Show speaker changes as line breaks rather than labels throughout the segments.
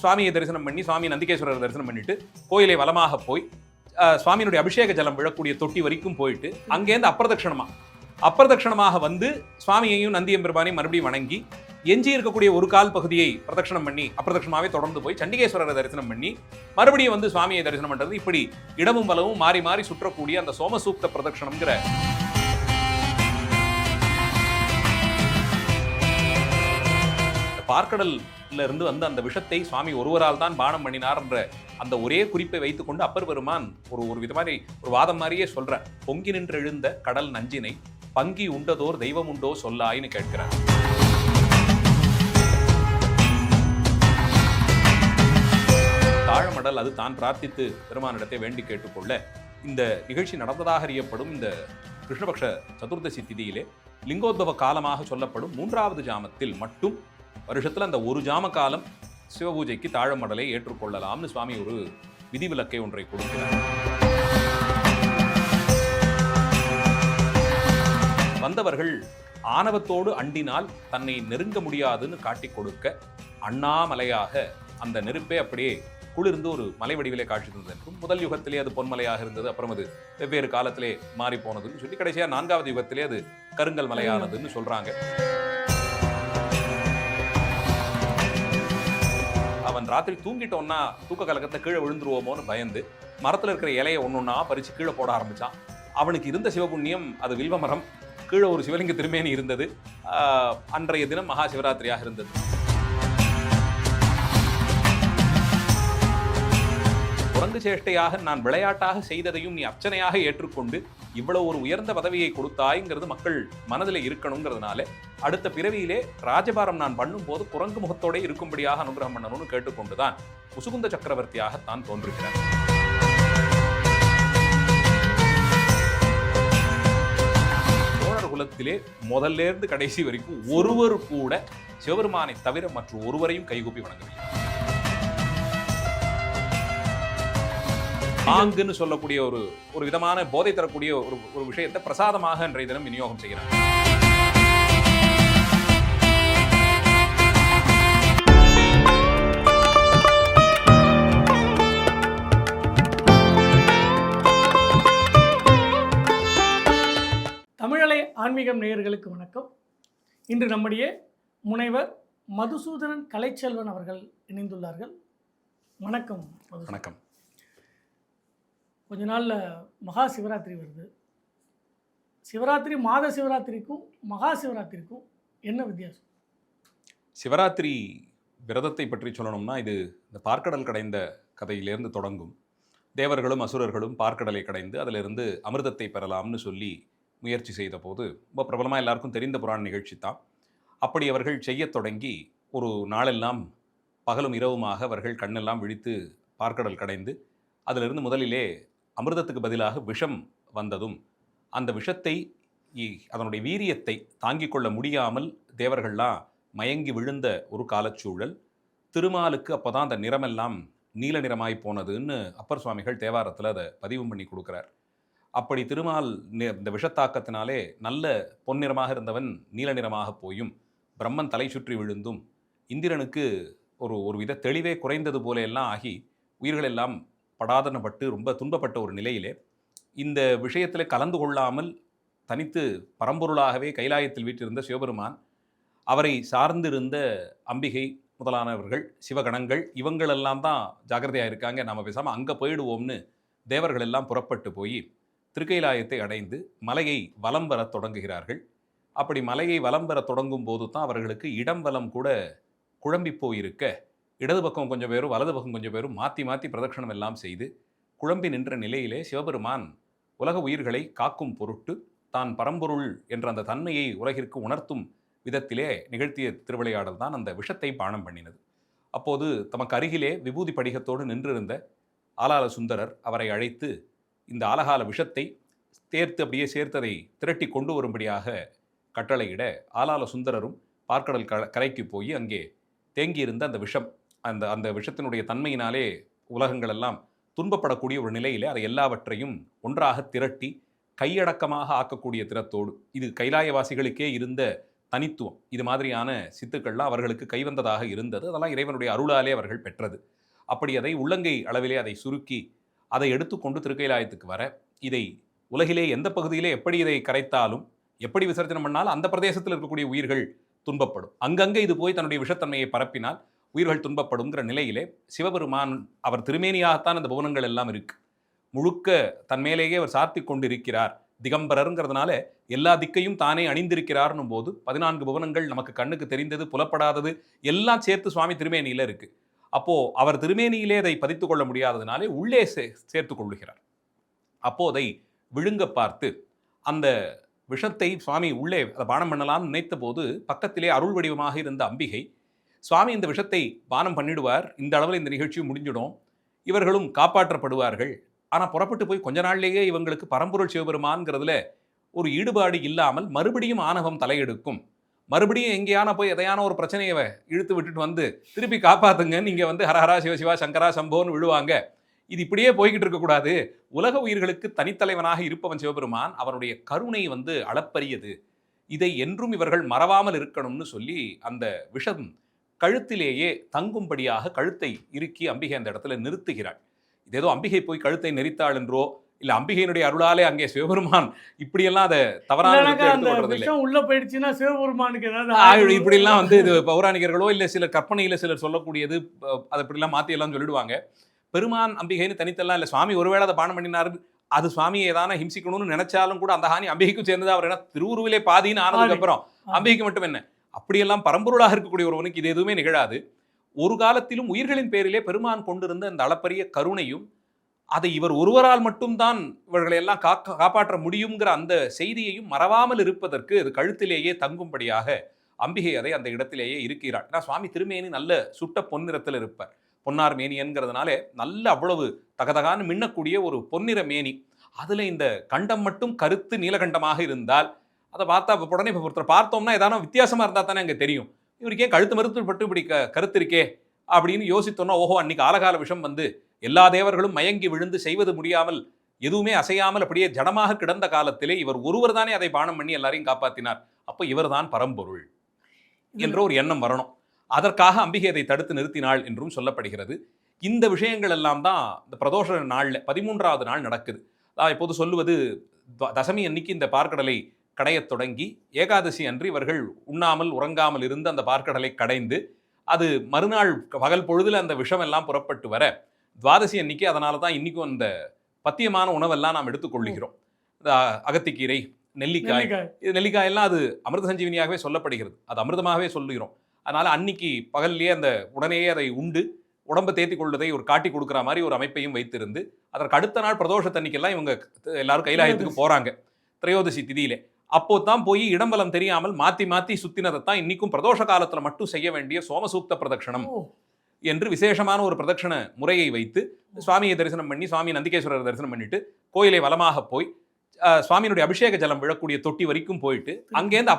சுவாமியை தரிசனம் பண்ணி சுவாமி நந்திகேஸ்வரர் தரிசனம் பண்ணிட்டு கோயிலை வலமாக போய் சுவாமியினுடைய அபிஷேக ஜலம் விழக்கூடிய தொட்டி வரைக்கும் போயிட்டு அங்கேருந்து அப்பிரதட்சணமாக வந்து சுவாமியையும் நந்தியம்பெருமானையும் மறுபடியும் வணங்கி எஞ்சி இருக்கக்கூடிய ஒரு கால் பகுதியை பிரதட்சணம் பண்ணி அப்பிரதட்சணமாவே தொடர்ந்து போய் சண்டிகேஸ்வரரை தரிசனம் பண்ணி மறுபடியும் வந்து சுவாமியை தரிசனம் பண்றது, இப்படி இடமும் வலவும் மாறி மாறி சுற்றக்கூடிய அந்த சோமசூக்த பிரதட்சணம்ங்கிற பார்க்கடல்ல இருந்து வந்து அந்த விஷத்தை சுவாமி ஒருவரால் தான் பானம் பண்ணினார் என்ற அந்த ஒரே குறிப்பை வைத்துக் கொண்டு அப்பர் பெருமான் ஒரு விதமான ஒரு வாதம் மாதிரியே சொல்ற, பொங்கி நின்று எழுந்த கடல் நஞ்சினை பங்கி உண்டதோர் தெய்வம் உண்டோ சொல்லாயின்னு கேட்கிறார். தாழமடல் அது தான் பிரார்த்தித்து பெருமானிடத்தை வேண்டி கேட்டுக்கொள்ள இந்த நிகழ்ச்சி நடந்ததாக அறியப்படும் இந்த கிருஷ்ணபக்ஷ சதுர்தசி திதியிலே லிங்கோத்பவ காலமாக சொல்லப்படும் 3வது ஜாமத்தில் மட்டும் வருஷத்துல அந்த ஒரு ஜாம காலம் சிவபூஜைக்கு தாழமடலை ஏற்றுக்கொள்ளலாம்னு சுவாமி ஒரு விதிவிலக்கை ஒன்றை கொடுக்கிறார். வந்தவர்கள் ஆணவத்தோடு அண்டினால் தன்னை நெருங்க முடியாதுன்னு காட்டிக் கொடுக்க அண்ணாமலையாக அந்த நெருப்பே அப்படியே குளிர்ந்து ஒரு மலை வடிவிலே காட்சி தந்தது என்றும், முதல் யுகத்திலே அது பொன்மலையாக இருந்தது, அப்புறம் அது வெவ்வேறு காலத்திலே மாறி போனதுன்னு சொல்லி கடைசியா 4வது யுகத்திலே அது கருங்கல் மலையானதுன்னு சொல்றாங்க. அவன் ராத்திரி தூங்கிட்டோன்னா தூக்க கலக்கத்தை கீழே விழுந்துருவோமோன்னு பயந்து மரத்துல இருக்கிற இலையை ஒன்னொன்னா பறிச்சு கீழே போட ஆரம்பிச்சான். அவனுக்கு இருந்த சிவபுண்ணியம், அது வில்வ மரம், கீழே ஒரு சிவலிங்க திருமேனி இருந்தது. அன்றைய தினம் மகா சிவராத்திரியாக இருந்தது. குரங்கு சேஷ்டையாக நான் விளையாட்டாக செய்ததையும் நீ அர்ச்சனையாக ஏற்றுக்கொண்டு இவ்வளவு ஒரு உயர்ந்த பதவியை கொடுத்தாய்ங்கிறது மக்கள் மனதில் இருக்கணுங்கிறதுனால அடுத்த பிறவியிலே ராஜபாரம் நான் பண்ணும் போது குரங்கு முகத்தோட இருக்கும்படியாக அனுகிரகம் பண்ணணும்னு கேட்டுக்கொண்டுதான் முசுகுந்த சக்கரவர்த்தியாக தான் தோன்றுகிறார். சோழர் குலத்திலே முதல்லேருந்து கடைசி வரைக்கும் ஒருவர் கூட சிவபெருமானை தவிர மற்ற ஒருவரையும் கைகூப்பி வணங்கவில்லை. ஆங்குன்னு சொல்லக்கூடிய ஒரு விதமான போதை தரக்கூடிய ஒரு விஷயத்தை பிரசாதமாக இன்றைய தினம் விநியோகம் செய்கிறார்.
தமிழலை ஆன்மீகம் நேயர்களுக்கு வணக்கம். இன்று நம்முடைய முனைவர் மதுசூதனன் கலைச்செல்வன் அவர்கள் இணைந்துள்ளார்கள். வணக்கம்.
வணக்கம்.
கொஞ்ச நாளில் மகா சிவராத்திரி வருது. சிவராத்திரி மாத சிவராத்திரிக்கும் மகா சிவராத்திரிக்கும் என்ன வித்தியாசம்?
சிவராத்திரி விரதத்தை பற்றி சொல்லணும்னா இது இந்த பார்க்கடல் கடைந்த கதையிலேருந்து தொடங்கும். தேவர்களும் அசுரர்களும் பார்க்கடலை கடைந்து அதிலிருந்து அமிர்தத்தை பெறலாம்னு சொல்லி முயற்சி செய்த போது ரொம்ப பிரபலமாக எல்லாருக்கும் தெரிந்த புராண நிகழ்ச்சி தான். அப்படி அவர்கள் செய்ய தொடங்கி ஒரு நாளெல்லாம் பகலும் இரவுமாக அவர்கள் கண்ணெல்லாம் விழித்து பார்க்கடல் கடைந்து அதிலிருந்து முதலிலே அமிர்தத்துக்கு பதிலாக விஷம் வந்ததும் அந்த விஷத்தை அதனுடைய வீரியத்தை தாங்கிக் கொள்ள முடியாமல் தேவர்கள்லாம் மயங்கி விழுந்த ஒரு காலச்சூழல். திருமாலுக்கு அப்போதான் அந்த நிறமெல்லாம் நீல நிறமாய் போனதுன்னு அப்பர் சுவாமிகள் தேவாரத்தில் அதை பதிவு பண்ணி கொடுக்குறார். அப்படி திருமால் இந்த விஷத்தாக்கத்தினாலே நல்ல பொன்னிறமாக இருந்தவன் நீல நிறமாக போயும் பிரம்மன் தலை சுற்றி விழுந்தும் இந்திரனுக்கு ஒரு வித தெளிவே குறைந்தது போல எல்லாம் ஆகி உயிர்கள் எல்லாம் படாதனப்பட்டு ரொம்ப துன்பப்பட்ட ஒரு நிலையிலே இந்த விஷயத்தில் கலந்து கொள்ளாமல் தனித்து பரம்பொருளாகவே கைலாயத்தில் வீற்றிருந்த சிவபெருமான், அவரை சார்ந்திருந்த அம்பிகை முதலானவர்கள், சிவகணங்கள், இவங்களெல்லாம் தான் ஜாக்கிரதையாக இருக்காங்க, நாம் பேசாமல் அங்கே போயிடுவோம்னு தேவர்கள் எல்லாம் புறப்பட்டு போய் திருக்கைலாயத்தை அடைந்து மலையை வலம் வர தொடங்குகிறார்கள். அப்படி மலையை வலம் வர தொடங்கும் போது தான் அவர்களுக்கு இடம் வலம் கூட குழம்பி போயிருக்க, இடது பக்கம் கொஞ்சம் பேரும் வலது பக்கம் கொஞ்சம் பேரும் மாற்றி மாற்றி பிரதட்சணம் எல்லாம் செய்து குழம்பி நின்ற நிலையிலே சிவபெருமான் உலக உயிர்களை காக்கும் பொருட்டு தான் பரம்பொருள் என்ற அந்த தன்மையை உலகிற்கு உணர்த்தும் விதத்திலே நிகழ்த்திய திருவிளையாடல் தான் அந்த விஷத்தை பானம் பண்ணினது. அப்போது தமக்கு அருகிலே விபூதி படிகத்தோடு நின்றிருந்த ஆலால சுந்தரர் அவரை அழைத்து இந்த ஆலகால விஷத்தை தேர்த்து அப்படியே சேர்த்ததை திரட்டி கொண்டு வரும்படியாக கட்டளையிட ஆலால சுந்தரரும் பார்க்கடல் கரைக்கு போய் அங்கே தேங்கியிருந்த அந்த விஷம், அந்த விஷத்தினுடைய தன்மையினாலே உலகங்கள் எல்லாம் துன்பப்படக்கூடிய ஒரு நிலையிலே அதை எல்லாவற்றையும் ஒன்றாக திரட்டி கையடக்கமாக ஆக்கக்கூடிய திறத்தோடு, இது கைலாயவாசிகளுக்கே இருந்த தனித்துவம், இது மாதிரியான சித்துக்கள்லாம் அவர்களுக்கு கைவந்ததாக இருந்தது. அதெல்லாம் இறைவனுடைய அருளாலே அவர்கள் பெற்றது. அப்படி அதை உள்ளங்கை அளவிலே அதை சுருக்கி அதை எடுத்துக்கொண்டு திருக்கைலாயத்துக்கு வர, இதை உலகிலே எந்த பகுதியிலே எப்படி இதை கரைத்தாலும், எப்படி விசர்ஜனம் பண்ணாலும் அந்த பிரதேசத்தில் இருக்கக்கூடிய உயிர்கள் துன்பப்படும். அங்கங்கே இது போய் தன்னுடைய விஷத்தன்மையை பரப்பினால் உயிர்கள் துன்பப்படுங்கிற நிலையிலே சிவபெருமான் அவர் திருமேனியாகத்தான் அந்த புவனங்கள் எல்லாம் இருக்கு. முழுக்க தன் மேலேயே அவர் சார்த்தி கொண்டு இருக்கிறார். திகம்பரருங்கிறதுனால எல்லா திக்கையும் தானே அணிந்திருக்கிறார்னும் போது 14 புவனங்கள் நமக்கு கண்ணுக்கு தெரிந்தது, புலப்படாதது எல்லாம் சேர்த்து சுவாமி திருமேனியில இருக்கு. அப்போ அவர் திருமேனியிலே அதை பதித்துக் கொள்ள முடியாததுனாலே உள்ளே சேர்த்துக் கொள்ளுகிறார். அப்போ அதை விழுங்க பார்த்து அந்த விஷத்தை சுவாமி உள்ளே அதை பானம் பண்ணலாம்னு நினைத்த போது பக்கத்திலே அருள் வடிவமாக இருந்த அம்பிகை, சுவாமி இந்த விஷத்தை பானம் பண்ணிடுவார், இந்த அளவில் இந்த நிகழ்ச்சியும் முடிஞ்சிடும், இவர்களும் காப்பாற்றப்படுவார்கள், ஆனால் புறப்பட்டு போய் கொஞ்ச நாள்லேயே இவங்களுக்கு பரம்பொருள் சிவபெருமான்ங்கிறதுல ஒரு ஈடுபாடு இல்லாமல் மறுபடியும் ஆணவம் தலையெடுக்கும், மறுபடியும் எங்கேயான போய் எதையான ஒரு பிரச்சனையை இழுத்து விட்டுட்டு வந்து திருப்பி காப்பாத்துங்க, நீங்கள் வந்து ஹரஹரா சிவசிவா சங்கரா சம்போன்னு விழுவாங்க, இது இப்படியே போய்கிட்டு இருக்கக்கூடாது. உலக உயிர்களுக்கு தனித்தலைவனாக இருப்பவன் சிவபெருமான், அவனுடைய கருணை வந்து அளப்பரியது, இதை என்றும் இவர்கள் மறவாமல் இருக்கணும்னு சொல்லி அந்த விஷம் கழுத்திலேயே தங்கும்படியாக கழுத்தை இறுக்கி அம்பிகை அந்த இடத்துல நிறுத்துகிறாள். இது ஏதோ அம்பிகை போய் கழுத்தை நெரித்தாள் என்றோ இல்ல அம்பிகையினுடைய அருளாலே அங்கே சிவபெருமான் இப்படியெல்லாம் அதை தவறான
உள்ள போயிடுச்சுன்னா சிவபெருமானுக்கு ஏதாவது
இப்படிலாம் வந்து இது பௌராணிகர்களோ இல்ல சிலர் கற்பனையில சிலர் சொல்லக்கூடியது, அதை இப்படிலாம் மாத்தி எல்லாம் சொல்லிடுவாங்க. பெருமான் அம்பிகைன்னு தனித்தெல்லாம் இல்லை, சுவாமி ஒருவேளை அதை பானம் பண்ணினாரு, அது சுவாமியை ஏதான ஹிம்சிக்கணும்னு நினைச்சாலும் கூட அந்த ஹானி அம்பிகைக்கும் சேர்ந்தது. அவர் என்ன திருவுருவிலே பாதின்னு ஆனதுக்கு அப்புறம் அம்பிகைக்கு மட்டும் என்ன, அப்படியெல்லாம் பரம்பொருளாக இருக்கக்கூடிய ஒருவனுக்கு இது எதுவுமே நிகழாது. ஒரு காலத்திலும் உயிர்களின் பேரிலே பெருமான் கொண்டிருந்த அந்த அளப்பரிய கருணையும், அதை இவர் ஒருவரால் மட்டும்தான் இவர்களை எல்லாம் காப்பாற்ற முடியுங்கிற அந்த செய்தியையும் மறவாமல் இருப்பதற்கு அது கழுத்திலேயே தங்கும்படியாக அம்பிகை அதை அந்த இடத்திலேயே இருக்கிறாள். ஏன்னா சுவாமி திருமேனி நல்ல சுட்ட பொன்னிறத்தில் இருப்பார், பொன்னார் மேனியன்கிறதுனாலே நல்ல அவ்வளவு தகதகான்னு மின்னக்கூடிய ஒரு பொன்னிற மேனி. அதுல இந்த கண்டம் மட்டும் கருத்து நீலகண்டமாக இருந்தால் அதை பார்த்தா உடனே இப்போ ஒருத்தர் பார்த்தோம்னா ஏதான வித்தியாசமா இருந்தா தானே அங்கே தெரியும், இவருக்கே கழுத்து மறுத்து பட்டு இப்படி கருத்து இருக்கே அப்படின்னு யோசித்தோம்னா, ஓஹோ அன்னைக்கு ஆலகால விஷம் வந்து எல்லா தேவர்களும் மயங்கி விழுந்து செய்வது முடியாமல் எதுவுமே அசையாமல் அப்படியே ஜடமாக கிடந்த காலத்திலே இவர் ஒருவர் தானே அதை பானம் பண்ணி எல்லாரையும் காப்பாற்றினார், அப்போ இவர் தான் பரம்பொருள் என்ற ஒரு எண்ணம் வரணும். அதற்காக அம்பிகை அதை தடுத்து நிறுத்தினாள் என்றும் சொல்லப்படுகிறது. இந்த விஷயங்கள் எல்லாம் தான் இந்த பிரதோஷ நாளில் 13வது நாள் நடக்குது. இப்போது சொல்லுவது தசமி அன்னைக்கு இந்த பார்க்கடலை கடையத் தொடங்கி ஏகாதசி அன்று இவர்கள் உண்ணாமல் உறங்காமல் இருந்து அந்த பார்க்கடலை கடைந்து அது மறுநாள் பகல் பொழுதுல அந்த விஷம் எல்லாம் புறப்பட்டு வர துவாதசி அன்னைக்கு, அதனால தான் இன்னைக்கும் அந்த பத்தியமான உணவெல்லாம் நாம் எடுத்துக்கொள்ளுகிறோம். இந்த அகத்திக்கீரை, நெல்லிக்காய், இது நெல்லிக்காய் எல்லாம் அது அமிர்த சஞ்சீவினியாகவே சொல்லப்படுகிறது, அது அமிர்தமாகவே சொல்லுகிறோம். அதனால அன்னைக்கு பகல்லையே அந்த உடனேயே அதை உண்டு உடம்பை தேத்தி கொள்வதை ஒரு காட்டி கொடுக்குற மாதிரி ஒரு அமைப்பையும் வைத்திருந்து, அதற்கு அடுத்த நாள் பிரதோஷத்தன்னைக்கெல்லாம் இவங்க எல்லாரும் கைலாயத்துக்கு போறாங்க திரையோதசி திதியிலே. அப்போ தான் போய் இடம்பலம் தெரியாமல் மாத்தி மாத்தி சுத்தினதை தான் இன்னைக்கும் பிரதோஷ காலத்துல மட்டும் செய்ய வேண்டிய சோமசூக்த பிரதட்சணம் என்று விசேஷமான ஒரு பிரதட்சண முறையை வைத்து சுவாமியை தரிசனம் பண்ணி, சுவாமி நந்திகேஸ்வரர் தரிசனம் பண்ணிட்டு கோயிலை வலமாக போய் சுவாமியினுடைய அபிஷேக ஜலம் விழக்கூடிய தொட்டி வரைக்கும் போயிட்டு அங்கேருந்து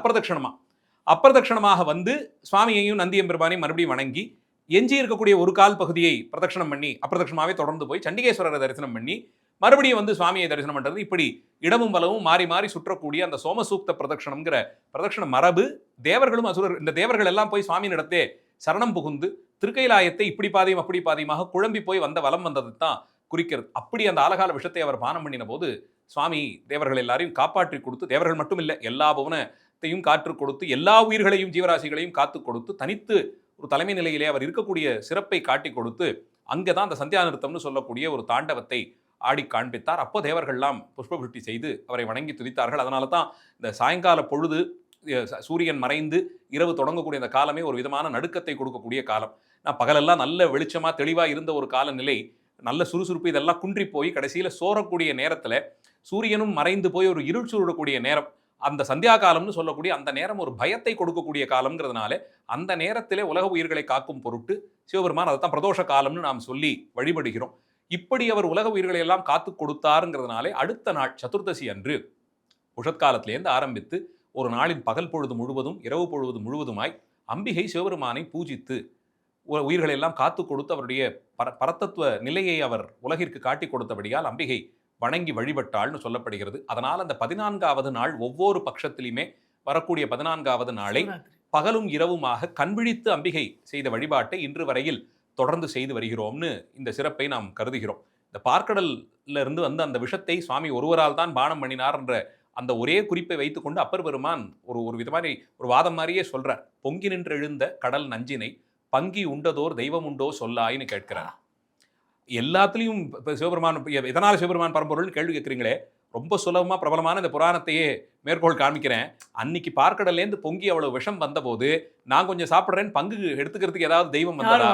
அப்பிரதட்சணமாக வந்து சுவாமியையும் நந்தியம்பெருமானையும் மறுபடியும் வணங்கி எஞ்சி இருக்கக்கூடிய ஒரு கால் பகுதியை பிரதட்சணம் பண்ணி அப்பிரதட்சணமாவே தொடர்ந்து போய் சண்டிகேஸ்வரரை தரிசனம் பண்ணி மறுபடியும் வந்து சுவாமியை தரிசனம் பண்றது, இப்படி இடமும் வலவும் மாறி மாறி சுற்றக்கூடிய அந்த சோமசூக்த பிரதட்சணம்ங்கிற பிரதட்சண மரபு தேவர்களும் அசுரர் இந்த தேவர்கள் எல்லாம் போய் சுவாமியின் இடத்தே சரணம் புகுந்து திருக்கைலாயத்தை இப்படி பாதியும் அப்படி பாதியமாக குழம்பி போய் வந்த வலம் வந்தது தான் குறிக்கிறது. அப்படி அந்த ஆலகால விஷத்தை அவர் பானம் பண்ணின போது சுவாமி தேவர்கள் எல்லாரையும் காப்பாற்றி கொடுத்து, தேவர்கள் மட்டும் இல்லை எல்லா புவனத்தையும் காற்று கொடுத்து எல்லா உயிர்களையும் ஜீவராசிகளையும் காத்து கொடுத்து தனித்து ஒரு தலைமை நிலையிலே அவர் இருக்கக்கூடிய சிறப்பை காட்டி கொடுத்து அங்கே தான் அந்த சந்தியா நிறுத்தம்னு சொல்லக்கூடிய ஒரு தாண்டவத்தை ஆடி காண்பித்தார். அப்போ தேவர்கள்லாம் புஷ்பபுஷ்டி செய்து அவரை வணங்கி துதித்தார்கள். அதனால தான் இந்த சாயங்கால பொழுது சூரியன் மறைந்து இரவு தொடங்கக்கூடிய அந்த காலமே ஒரு விதமான நடுக்கத்தை கொடுக்கக்கூடிய காலம். நான் பகலெல்லாம் நல்ல வெளிச்சமாக தெளிவாக இருந்த ஒரு காலநிலை நல்ல சுறுசுறுப்பு இதெல்லாம் குன்றி போய் கடைசியில் சோரக்கூடிய நேரத்தில் சூரியனும் மறைந்து போய் ஒரு இருள் சூழக்கூடிய நேரம், அந்த சந்தியா காலம்னு சொல்லக்கூடிய அந்த நேரம் ஒரு பயத்தை கொடுக்கக்கூடிய காலம்ங்கிறதுனால அந்த நேரத்திலே உலக உயிர்களை காக்கும் பொருட்டு சிவபெருமான் அதை தான் பிரதோஷ காலம்னு நாம் சொல்லி வழிபடுகிறோம். இப்படி அவர் உலக உயிர்களை எல்லாம் காத்து கொடுத்தாருங்கிறதுனாலே அடுத்த நாள் சதுர்தசி அன்று உஷத்காலத்திலேருந்து ஆரம்பித்து ஒரு நாளின் பகல் பொழுது முழுவதும் இரவு பொழுது முழுவதுமாய் அம்பிகை சிவபெருமானை பூஜித்து உயிர்களை எல்லாம் காத்து கொடுத்து அவருடைய பரத்தத்துவ நிலையை அவர் உலகிற்கு காட்டி கொடுத்தபடியால் அம்பிகை வணங்கி வழிபட்டாள்னு சொல்லப்படுகிறது. அதனால் அந்த 14வது நாள் ஒவ்வொரு பட்சத்திலுமே வரக்கூடிய 14வது நாளை
சிவராத்திரி.
பகலும் இரவுமாக கண்விழித்து அம்பிகை செய்த வழிபாட்டை இன்று வரையில் தொடர்ந்து செய்து வருகிறோம்னு இந்த சிறப்பை நாம் கருதுகிறோம். இந்த பார்க்கடல்ல இருந்து வந்து அந்த விஷத்தை சுவாமி ஒருவரால் தான் பானம் பண்ணினார் என்ற அந்த ஒரே குறிப்பை வைத்துக்கொண்டு அப்பர் பெருமான் ஒரு விதமான ஒரு வாதம் மாதிரியே சொல்றார். பொங்கி நின்று எழுந்த கடல் நஞ்சினை பங்கி உண்டதோர் தெய்வம் உண்டோ சொல்லாயின்னு கேட்கிறார். எல்லாத்துலேயும் சிவபெருமான் எதனால சிவபெருமான் பரம்பொருள்னு கேள்வி கேட்குறீங்களே, ரொம்ப சுலபமாக பிரபலமான இந்த புராணத்தையே மேற்கோள் காமிக்கிறேன். அன்னைக்கு பார்க்கடல்லேருந்து பொங்கி அவ்வளவு விஷம் வந்தபோது நான் கொஞ்சம் சாப்பிட்றேன்னு பங்கு எடுத்துக்கிறதுக்கு ஏதாவது தெய்வம் வந்ததா?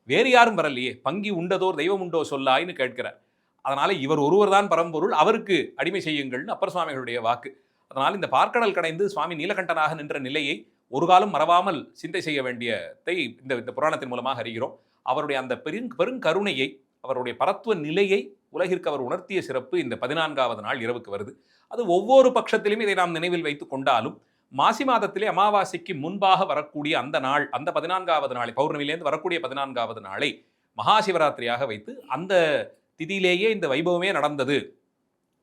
வேறு யாரும் வரலையே. பங்கி உண்டதோர் தெய்வம் உண்டோ சொல்லாயின்னு கேட்கிறார். அதனால இவர் ஒருவர் தான் பரம்பொருள், அவருக்கு அடிமை செய்யுங்கள்னு அப்பர் சுவாமிகளுடைய வாக்கு. அதனால் இந்த பார்க்கடல் கடைந்து சுவாமி நீலகண்டனாக நின்ற நிலையை ஒரு காலம் மறவாமல் சிந்தை செய்ய வேண்டியதை இந்த புராணத்தின் மூலமாக அறிகிறோம். அவருடைய அந்த பெருங்கருணையை, அவருடைய பரத்துவ நிலையை உலகிற்கு அவர் உணர்த்திய சிறப்பு இந்த 14வது நாள் இரவுக்கு வருது. அது ஒவ்வொரு பட்சத்திலும் இதை நாம் நினைவில் வைத்து கொண்டாலும் மாசி மாதத்திலே அமாவாசைக்கு முன்பாக வரக்கூடிய அந்த நாள், அந்த 14வது நாளை, பௌர்ணமியிலேருந்து வரக்கூடிய 14வது நாளை மகாசிவராத்திரியாக வைத்து அந்த திதியிலேயே இந்த வைபவமே நடந்தது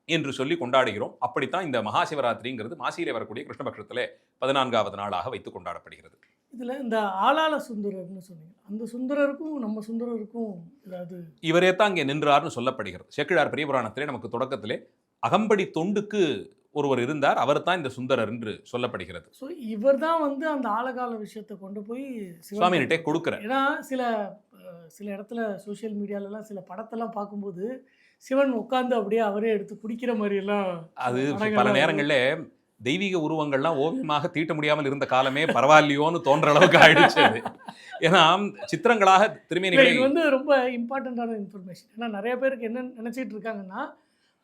என்று சொல்லி கொண்டாடுகிறோம். அப்படித்தான் இந்த மகாசிவராத்திரிங்கிறது மாசியிலே வரக்கூடிய கிருஷ்ணபக்ஷத்திலே 14வது நாளாக வைத்து கொண்டாடப்படுகிறது.
இதில் இந்த ஆளாள சுந்தரர்னு சொன்னீங்க, அந்த சுந்தரருக்கும் நம்ம சுந்தரருக்கும் ஏதாவது?
இவரே தான் அங்கே நின்றார்னு சொல்லப்படுகிறது. சேக்கிழார் பெரிய புராணத்திலே நமக்கு தொடக்கத்திலே அகம்படி தொண்டுக்கு ஒருவர் இருந்தார், அவர் தான் இந்த சுந்தரர் என்று சொல்லப்படுகிறது.
ஸோ இவர் தான் வந்து அந்த ஆழகால விஷயத்தை கொண்டு போய்
சுவாமிகிட்டே கொடுக்குறார்.
ஏன்னா சில இடத்துல சோஷியல் மீடியாலலாம் சில படத்தெல்லாம் பார்க்கும்போது சிவன் உட்கார்ந்து அப்படியே அவரே எடுத்து குடிக்கிற மாதிரி எல்லாம்
அது பல நேரங்களில் தெய்வீக உருவங்கள்லாம் ஓவியமாக தீட்ட முடியாமல் இருந்த காலமே பரவாயில்லையோன்னு தோன்ற அளவுக்கு ஆயிடுச்சு அது. ஏன்னா சித்திரங்களாக திருமேனிகளை
இது வந்து ரொம்ப இம்பார்ட்டண்ட்டான இன்ஃபர்மேஷன். ஏன்னா நிறைய பேருக்கு என்ன நினச்சிட்டு இருக்காங்கன்னா,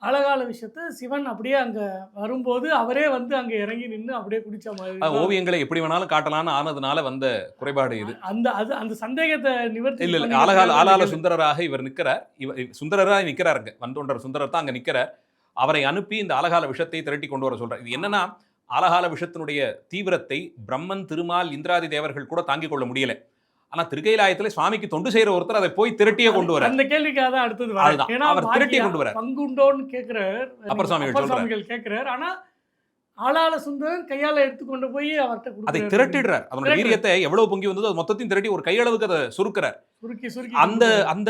அழகால விஷயத்த சிவன் அப்படியே அங்கே வரும்போது அவரே வந்து அங்கே இறங்கி நின்று அப்படியே குடிச்ச மாதிரி
ஓவியங்களை எப்படி வேணாலும் காட்டலான்னு ஆனதுனால வந்த குறைபாடு இது.
அந்த சந்தேகத்தை நிவர்த்தி
இல்ல ஆளால சுந்தரராக இவர் நிற்கிறார். சுந்தரராக நிற்கிறாருங்க, வந்தோன்றர் சுந்தரர் தான் அங்கே நிற்கிறார். அவரை அனுப்பி இந்த ஆலகால விஷத்தை திரட்டி கொண்டு வர சொல்றார். இது என்னன்னா, ஆலகால விஷத்தினுடைய தீவிரத்தை பிரம்மன், திருமால், இந்திராதி தேவர்கள் கூட தாங்கிக் கொள்ள முடியல. ஆனா திருக்கைலாயத்துல சுவாமிக்கு தொண்டு செய்யற ஒருத்தர் அதை போய் திரட்டியே கொண்டு வர.
அந்த கேள்விக்காக தான் அடுத்தது
அவர் திரட்டியே கொண்டு வர
பங்குண்டோன்னு கேட்கிறார்
அப்பர் சுவாமிகள்
கேட்கிறார். ஆனா ஆளாள சுந்தரன் கையால எடுத்துக்கொண்டு போய் அவர்கிட்ட
அதை திரட்டிடுறார். அதனுடைய வீரியத்தை எவ்வளவு பொங்கி வந்ததோ அது மொத்தத்தையும் திரட்டி ஒரு கையளவுக்கு அதை சுருக்கிறார். அந்த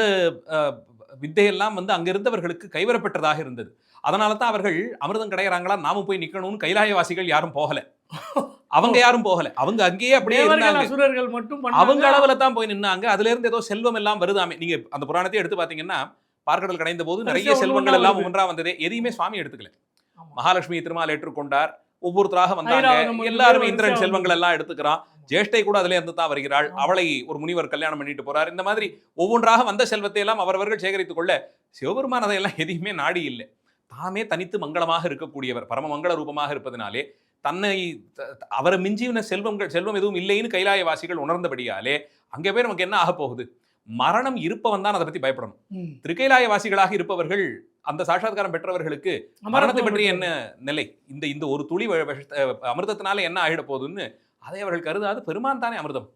வித்தையெல்லாம் வந்து அங்க இருந்தவர்களுக்கு கைவரப்பெற்றதாக இருந்தது. அதனால தான் அவர்கள் அமிர்தம் கிடையாங்களா நாம போய் நிக்கணும்னு கைலாயவாசிகள் யாரும் போகல. அவங்க யாரும் போகல, அவங்க அங்கேயே அப்படியே இருந்தாங்க. அவங்க அளவுல தான் போய் நின்னாங்க. அதுல இருந்து ஏதோ செல்வம் எல்லாம் வருதாமே. நீங்க அந்த புராணத்தை எடுத்து பாத்தீங்கன்னா, பார்க்கடல் கடைந்த போது நிறைய செல்வங்கள் எல்லாம் ஒன்றா வந்ததே. எதையுமே சுவாமி எடுத்துக்கல. மகாலட்சுமி திருமால் ஏற்றுக்கொண்டார், ஒவ்வொருத்தராக வந்தாங்க. எல்லாருமே இந்திரன் செல்வங்கள் எல்லாம் எடுத்துக்கிறான். ஜேஷ்டை கூட அதுல இருந்து தான் வருகிறாள். அவளை ஒரு முனிவர் கல்யாணம் பண்ணிட்டு போறார். இந்த மாதிரி ஒவ்வொன்றாக வந்த செல்வத்தை எல்லாம் அவரவர்கள் சேகரித்துக் கொள்ள சிவபெருமான் அதையெல்லாம் எதையுமே நாடி இல்லை. தாமே தனித்து மங்களமாக இருக்கக்கூடியவர், பரம மங்கள ரூபமாக இருப்பதனாலே தன்னை அவரை மிஞ்சின செல்வம் எதுவும் இல்லைன்னு கைலாயவாசிகள் உணர்ந்தபடியாலே அங்கே போய் நமக்கு என்ன ஆக போகுது? மரணம் இருப்பவன் தான் அதை பத்தி பயப்படணும். திருக்கைலாயவாசிகளாக இருப்பவர்கள், அந்த சாட்சாத்காரம் பெற்றவர்களுக்கு மரணத்தை பற்றி என்ன நிலை? இந்த ஒரு துளி அமிர்தத்தினால என்ன ஆகிட போகுதுன்னு அதை அவர்கள் கருதாது. பெருமான் தானே அமிர்தம்,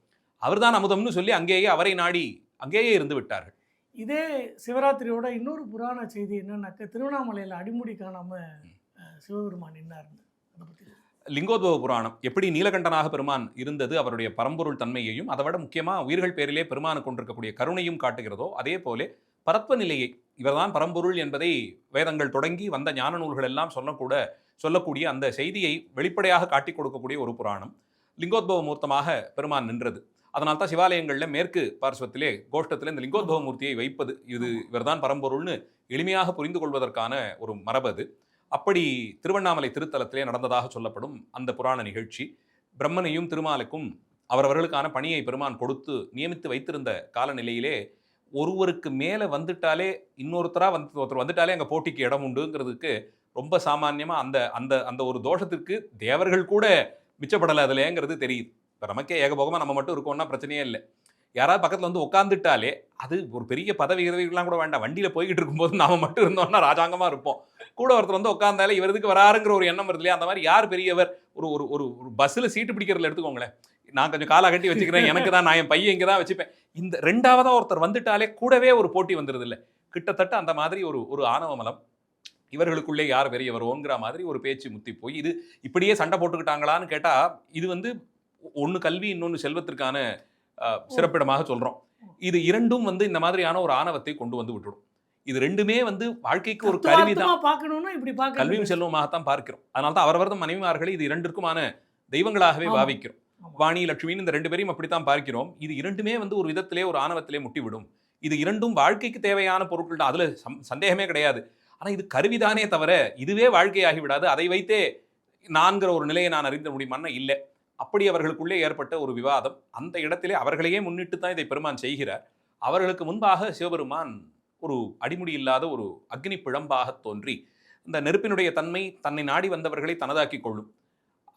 அவர் தான் அமுதம்னு சொல்லி அங்கேயே அவரை நாடி அங்கேயே இருந்து விட்டார்கள்.
இதே சிவராத்திரியோட இன்னொரு புராண செய்தி என்னன்னாக்க, திருவண்ணாமலையில் அடிமுடி காணாம சிவபெருமான் நின்னார்.
லிங்கோத்பவ புராணம் எப்படி நீலகண்டனாக பெருமான் இருந்தது, அவருடைய பரம்பொருள் தன்மையையும் அதை விட முக்கியமாக உயிர்கள் பேரிலே பெருமானு கொண்டிருக்கக்கூடிய கருணையும் காட்டுகிறதோ, அதே போல பரத்வ நிலையை, இவர்தான் பரம்பொருள் என்பதை வேதங்கள் தொடங்கி வந்த ஞான நூல்கள் எல்லாம் சொல்லக்கூடிய அந்த செய்தியை வெளிப்படையாக காட்டிக் கொடுக்கக்கூடிய ஒரு புராணம். லிங்கோத்பவ மூர்த்தமாக பெருமான் நின்றது. அதனால தான் சிவாலயங்களில் மேற்கு பார்ஸ்வத்திலே கோஷ்டத்திலே இந்த லிங்கோத்பவ மூர்த்தியை வைப்பது. இவர்தான் பரம்பொருள்னு எளிமையாக புரிந்து கொள்வதற்கான ஒரு மரபது. அப்படி திருவண்ணாமலை திருத்தலத்திலே நடந்ததாக சொல்லப்படும் அந்த புராண நிகழ்ச்சி, பிரம்மனையும் திருமாலுக்கும் அவரவர்களுக்கான பணியை பெருமான் கொடுத்து நியமித்து வைத்திருந்த காலநிலையிலே ஒருவருக்கு மேலே வந்துட்டாலே ஒருத்தர் வந்துட்டாலே அங்கே போட்டிக்கு இடம் உண்டுங்கிறதுக்கு ரொம்ப சாமான்யமாக அந்த ஒரு தோஷத்திற்கு தேவர்கள் கூட மிச்சப்படலை அதுலேங்கிறது தெரியுது. இப்போ நமக்கே ஏகபோகமாக நம்ம மட்டும் இருக்கோம்னா பிரச்சனையே இல்லை. யாராவது பக்கத்தில் வந்து உட்காந்துட்டாலே அது ஒரு பெரிய பதவிகள்லாம் கூட வேண்டாம். வண்டியில் போய்கிட்டு இருக்கும்போது நாம மட்டும் இருந்தோம்னா ராஜாங்கமாக இருப்போம். கூட ஒருத்தர் வந்து உட்காந்தாலே இவருக்கு வராருங்கிற ஒரு எண்ணம் வருது இல்லையா? அந்த மாதிரி யார் பெரியவர்? ஒரு பஸ்ஸில் சீட்டு பிடிக்கிறதுல எடுத்துக்கோங்களேன். நான் கொஞ்சம் காலை கட்டி வச்சுக்கிறேன், எனக்கு தான், நான் என் பையன் இங்கே தான் வச்சுப்பேன். இந்த ரெண்டாவதாக ஒருத்தர் வந்துட்டாலே கூடவே ஒரு போட்டி வந்துடுது இல்லை? கிட்டத்தட்ட அந்த மாதிரி ஒரு ஆணவ மலம் இவர்களுக்குள்ளே யார் பெரியவரோங்கிற மாதிரி ஒரு பேச்சு முத்தி போய் இது இப்படியே சண்டை போட்டுக்கிட்டாங்களான்னு கேட்டா இது வந்து ஒன்னு கல்வி இன்னொன்னு செல்வத்திற்கான சிறப்பிடமாக சொல்றோம். இது இரண்டும் வந்து இந்த மாதிரியான ஒரு ஆணவத்தை கொண்டு வந்து விட்டுடும். இது ரெண்டுமே வந்து வாழ்க்கைக்கு ஒரு கருவிதான்.
பார்க்கணும்னா இப்படி பார்க்க
கல்வியும் செல்வமாகத்தான் பார்க்கிறோம். அதனால தான் அவரவரது மனைவிமார்களை இது இரண்டிற்குமான தெய்வங்களாகவே பாவிக்கிறோம். வாணி லட்சுமின்னு இந்த ரெண்டு பேரையும் அப்படித்தான் பார்க்கிறோம். இது இரண்டுமே வந்து ஒரு விதத்திலே ஒரு ஆணவத்திலே முட்டிவிடும். இது இரண்டும் வாழ்க்கைக்கு தேவையான பொருட்கள் தான், அதுல சந்தேகமே கிடையாது. ஆனா இது கருவிதானே தவிர இதுவே வாழ்க்கையாகி விடாது. அதை வைத்தே நான்கிற ஒரு நிலையை நான் அறிந்த முடியுமான்னா இல்லை. அப்படி அவர்களுக்குள்ளே ஏற்பட்ட ஒரு விவாதம். அந்த இடத்திலே அவர்களையே முன்னிட்டு தான் இதை பெருமான் செய்கிறார். அவர்களுக்கு முன்பாக சிவபெருமான் ஒரு அடிமுடி இல்லாத ஒரு அக்னி பிழம்பாக தோன்றி இந்த நெருப்பினுடைய தன்மை தன்னை நாடி வந்தவர்களை தனதாக்கி கொள்ளும்.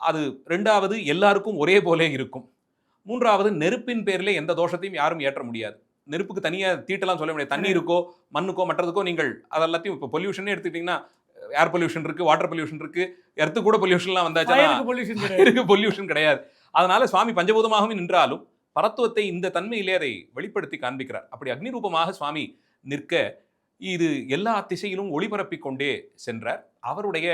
அது ரெண்டாவது எல்லாருக்கும் ஒரே போலே இருக்கும். மூன்றாவது நெருப்பின் பேரிலே எந்த தோஷத்தையும் யாரும் ஏற்ற முடியாது. நெருப்புக்கு தனியாக தீட்டெல்லாம் சொல்ல முடியாது. தண்ணீருக்கோ மண்ணுக்கோ மற்றதுக்கோ நீங்கள் அதெல்லாத்தையும் இப்போ பொல்யூஷனே எடுத்துக்கிட்டிங்கன்னா ஏர் பொல்யூஷன் இருக்கு, வாட்டர் பொல்யூஷன் இருக்கு, எர்த்து கூட பொல்யூஷன்லாம் வந்தாச்சுன்னா பொல்யூஷன் கிடையாது. அதனால சுவாமி பஞ்சபூதமாகவும் நின்றாலும் பரத்துவத்தை இந்த தன்மையிலே அதை வெளிப்படுத்தி காண்பிக்கிறார். அப்படி அக்னி ரூபமாக சுவாமி நிற்க இது எல்லா திசையிலும் ஒளிபரப்பிக் கொண்டே சென்றார். அவருடைய